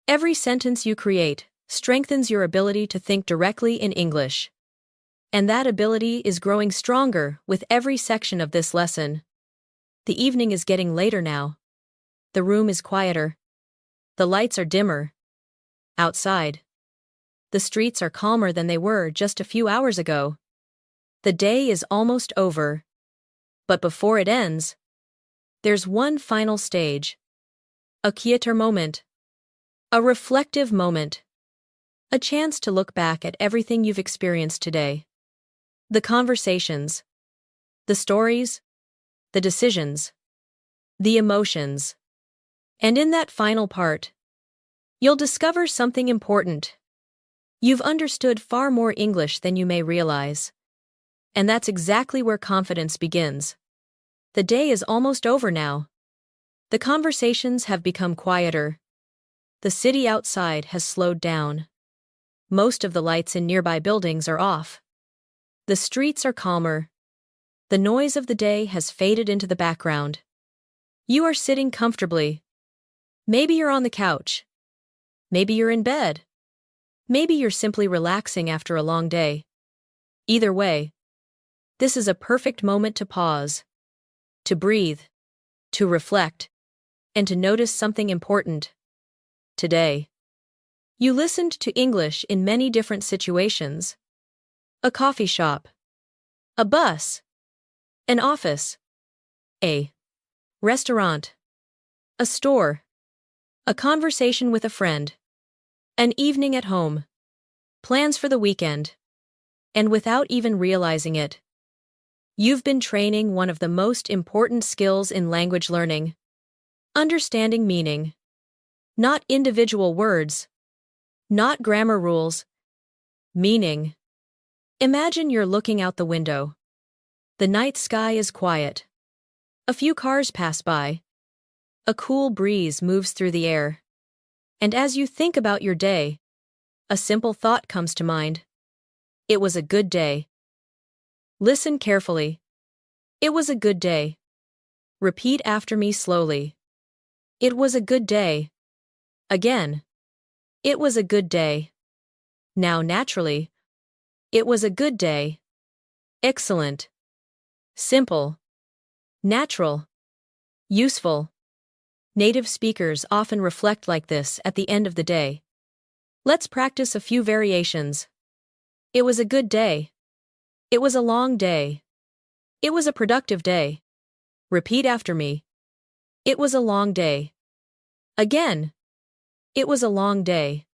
Every sentence you create strengthens your ability to think directly in English. And that ability is growing stronger with every section of this lesson. The evening is getting later now. The room is quieter. The lights are dimmer. Outside, the streets are calmer than they were just a few hours ago. The day is almost over. But before it ends, there's one final stage. A quieter moment. A reflective moment. A chance to look back at everything you've experienced today. The conversations. The stories. The decisions. The emotions. And in that final part, you'll discover something important. You've understood far more English than you may realize. And that's exactly where confidence begins. The day is almost over now. The conversations have become quieter. The city outside has slowed down. Most of the lights in nearby buildings are off. The streets are calmer. The noise of the day has faded into the background. You are sitting comfortably. Maybe you're on the couch. Maybe you're in bed. Maybe you're simply relaxing after a long day. Either way, this is a perfect moment to pause, to breathe, to reflect, and to notice something important. Today, you listened to English in many different situations. A coffee shop. A bus. An office. A restaurant. A store. A conversation with a friend. An evening at home. Plans for the weekend. And without even realizing it, you've been training one of the most important skills in language learning. Understanding meaning. Not individual words. Not grammar rules. Meaning. Imagine you're looking out the window. The night sky is quiet. A few cars pass by. A cool breeze moves through the air. And as you think about your day, a simple thought comes to mind. It was a good day. Listen carefully. It was a good day. Repeat after me slowly. It was a good day. Again. It was a good day. Now naturally. It was a good day. Excellent. Simple. Natural. Useful. Native speakers often reflect like this at the end of the day. Let's practice a few variations. It was a good day. It was a long day. It was a productive day. Repeat after me. It was a long day. Again. It was a long day.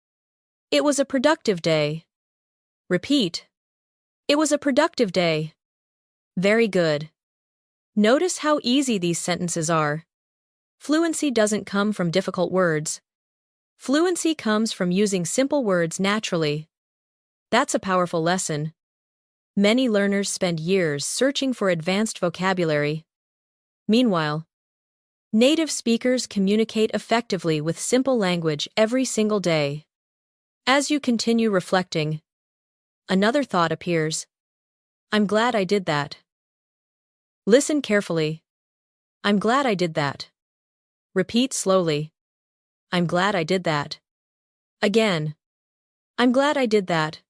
It was a productive day. Repeat. It was a productive day. Very good. Notice how easy these sentences are. Fluency doesn't come from difficult words. Fluency comes from using simple words naturally. That's a powerful lesson. Many learners spend years searching for advanced vocabulary. Meanwhile, native speakers communicate effectively with simple language every single day. As you continue reflecting, another thought appears. I'm glad I did that. Listen carefully. I'm glad I did that. Repeat slowly. I'm glad I did that. Again. I'm glad I did that.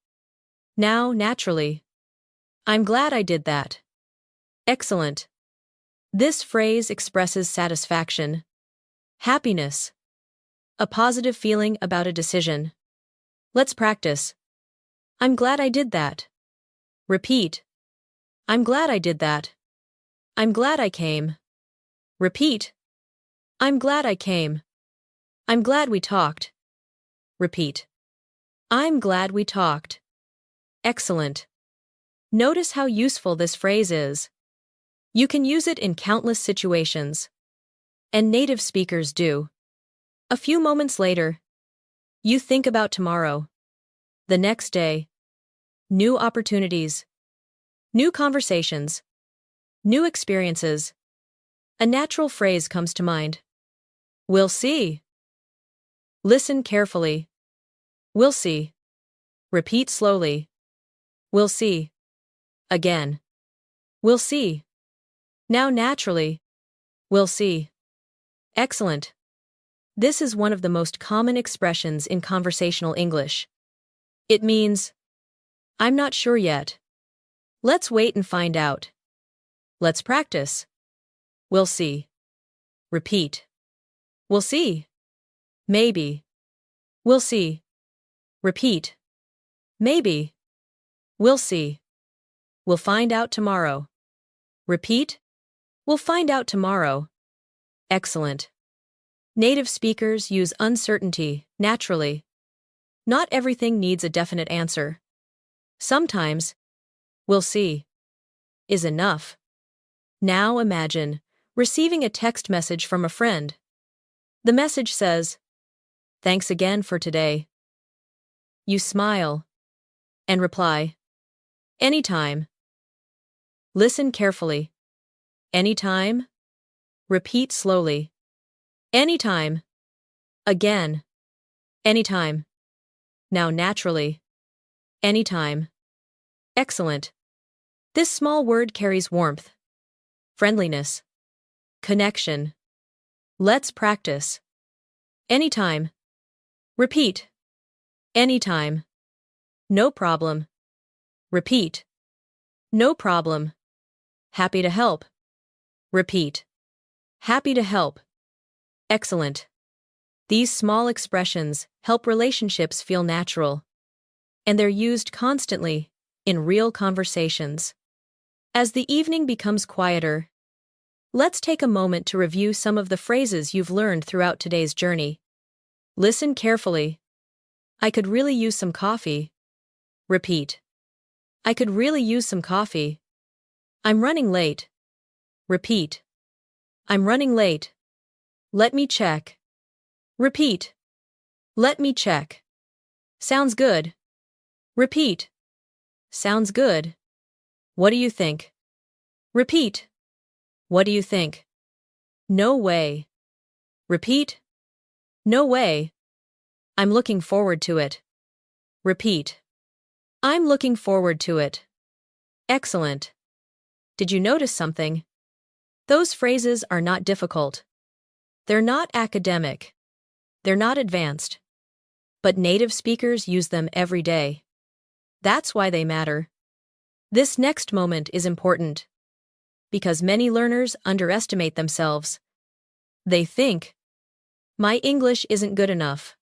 Now, naturally. I'm glad I did that. Excellent. This phrase expresses satisfaction, happiness, a positive feeling about a decision. Let's practice. I'm glad I did that. Repeat. I'm glad I did that. I'm glad I came. Repeat. I'm glad I came. I'm glad we talked. Repeat. I'm glad we talked. Excellent. Notice how useful this phrase is. You can use it in countless situations. And native speakers do. A few moments later, you think about tomorrow, the next day, new opportunities, new conversations, new experiences. A natural phrase comes to mind. We'll see. Listen carefully. We'll see. Repeat slowly. We'll see. Again. We'll see. Now naturally. We'll see. Excellent. This is one of the most common expressions in conversational English. It means, I'm not sure yet. Let's wait and find out. Let's practice. We'll see. Repeat. We'll see. Maybe. We'll see. Repeat. Maybe. We'll see. We'll find out tomorrow. Repeat. We'll find out tomorrow. Excellent. Native speakers use uncertainty naturally. Not everything needs a definite answer. Sometimes, we'll see, is enough. Now imagine receiving a text message from a friend. The message says, "Thanks again for today." You smile and reply, "Anytime." Listen carefully. Anytime. Repeat slowly. Anytime. Again. Anytime. Now naturally. Anytime. Excellent. This small word carries warmth, friendliness, connection. Let's practice. Anytime. Repeat. Anytime. No problem. Repeat. No problem. Happy to help. Repeat. Happy to help. Excellent. These small expressions help relationships feel natural, and they're used constantly in real conversations. As the evening becomes quieter, let's take a moment to review some of the phrases you've learned throughout today's journey. Listen carefully. I could really use some coffee. Repeat. I could really use some coffee. I'm running late. Repeat. I'm running late. Let me check. Repeat. Let me check. Sounds good. Repeat. Sounds good. What do you think? Repeat. What do you think? No way. Repeat. No way. I'm looking forward to it. Repeat. I'm looking forward to it. Excellent. Did you notice something? Those phrases are not difficult. They're not academic. They're not advanced. But native speakers use them every day. That's why they matter. This next moment is important, because many learners underestimate themselves. They think, my English isn't good enough.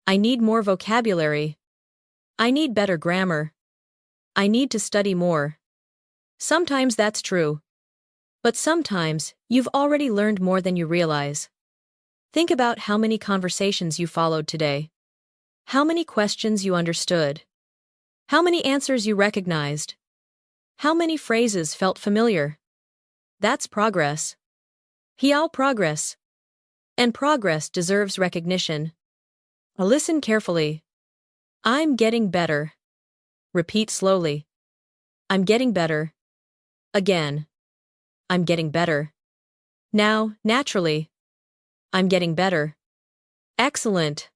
I need more vocabulary. I need better grammar. I need to study more. Sometimes that's true. But sometimes you've already learned more than you realize. Think about how many conversations you followed today. How many questions you understood. How many answers you recognized. How many phrases felt familiar. That's progress. Real progress. And progress deserves recognition. Listen carefully. I'm getting better. Repeat slowly. I'm getting better. Again. I'm getting better. Now, naturally. I'm getting better. Excellent.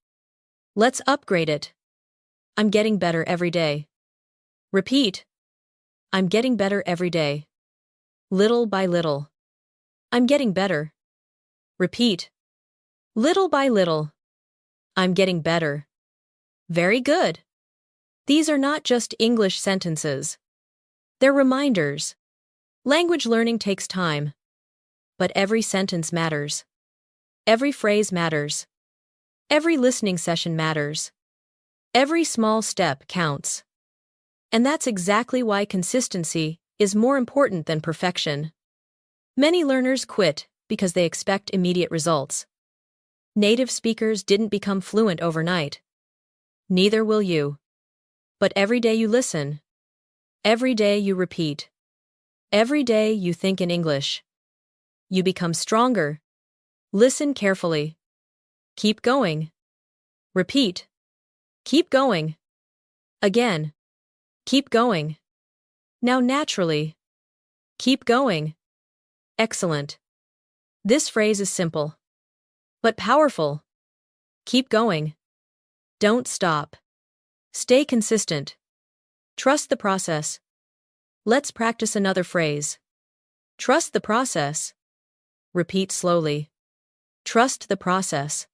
Let's upgrade it. I'm getting better every day. Repeat. I'm getting better every day. Little by little. I'm getting better. Repeat. Little by little. I'm getting better. Very good. These are not just English sentences. They're reminders. Language learning takes time. But every sentence matters. Every phrase matters. Every listening session matters. Every small step counts. And that's exactly why consistency is more important than perfection. Many learners quit because they expect immediate results. Native speakers didn't become fluent overnight. Neither will you. But every day you listen. Every day you repeat. Every day you think in English. You become stronger. Listen carefully. Keep going. Repeat. Keep going. Again. Keep going. Now naturally. Keep going. Excellent. This phrase is simple, but powerful. Keep going. Don't stop. Stay consistent. Trust the process. Let's practice another phrase. Trust the process. Repeat slowly. Trust the process.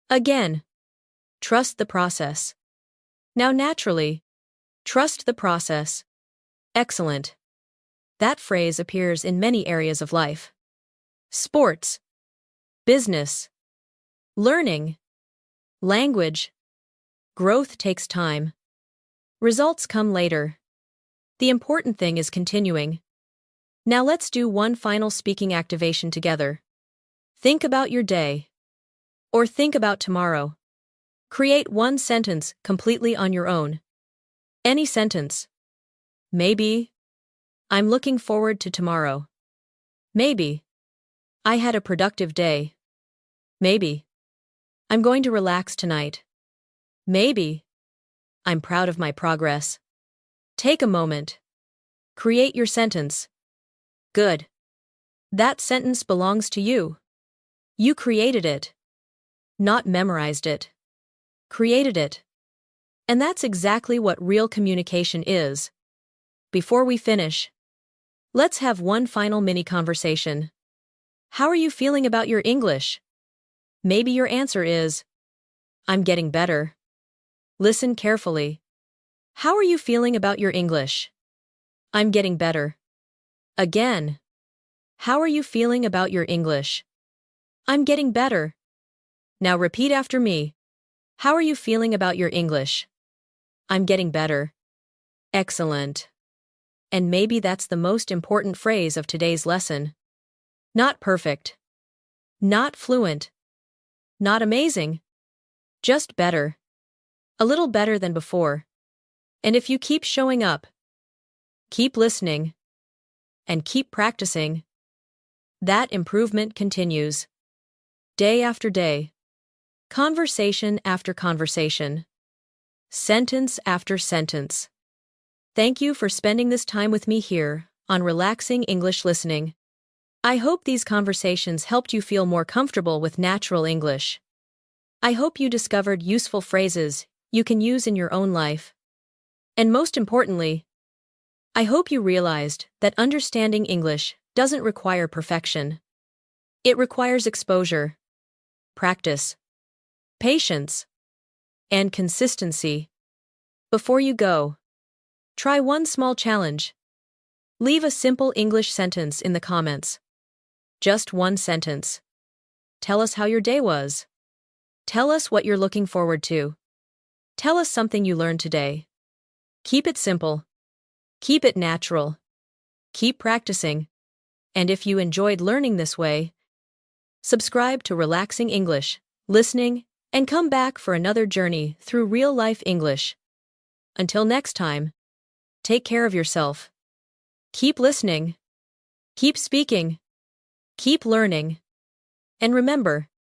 Again, trust the process. Now naturally, trust the process. Excellent. That phrase appears in many areas of life. Sports, business, learning, language. Growth takes time. Results come later. The important thing is continuing. Now let's do one final speaking activation together. Think about your day. Or think about tomorrow. Create one sentence completely on your own. Any sentence. Maybe, I'm looking forward to tomorrow. Maybe, I had a productive day. Maybe, I'm going to relax tonight. Maybe, I'm proud of my progress. Take a moment. Create your sentence. Good. That sentence belongs to you. You created it. Not memorized it. Created it. And that's exactly what real communication is. Before we finish, let's have one final mini conversation. How are you feeling about your English? Maybe your answer is, I'm getting better. Listen carefully. How are you feeling about your English? I'm getting better. Again. How are you feeling about your English? I'm getting better. Now repeat after me. How are you feeling about your English? I'm getting better. Excellent. And maybe that's the most important phrase of today's lesson. Not perfect. Not fluent. Not amazing. Just better. A little better than before. And if you keep showing up, keep listening, and keep practicing, that improvement continues. Day after day. Conversation after conversation. Sentence after sentence. Thank you for spending this time with me here on Relaxing English Listening. I hope these conversations helped you feel more comfortable with natural English. I hope you discovered useful phrases you can use in your own life. And most importantly, I hope you realized that understanding English doesn't require perfection. It requires exposure, practice, patience, and consistency. Before you go, try one small challenge. Leave a simple English sentence in the comments. Just one sentence. Tell us how your day was. Tell us what you're looking forward to. Tell us something you learned today. Keep it simple. Keep it natural. Keep practicing. And if you enjoyed learning this way, subscribe to Relaxing English, Listening, and come back for another journey through real-life English. Until next time, take care of yourself. Keep listening. Keep speaking. Keep learning. And remember,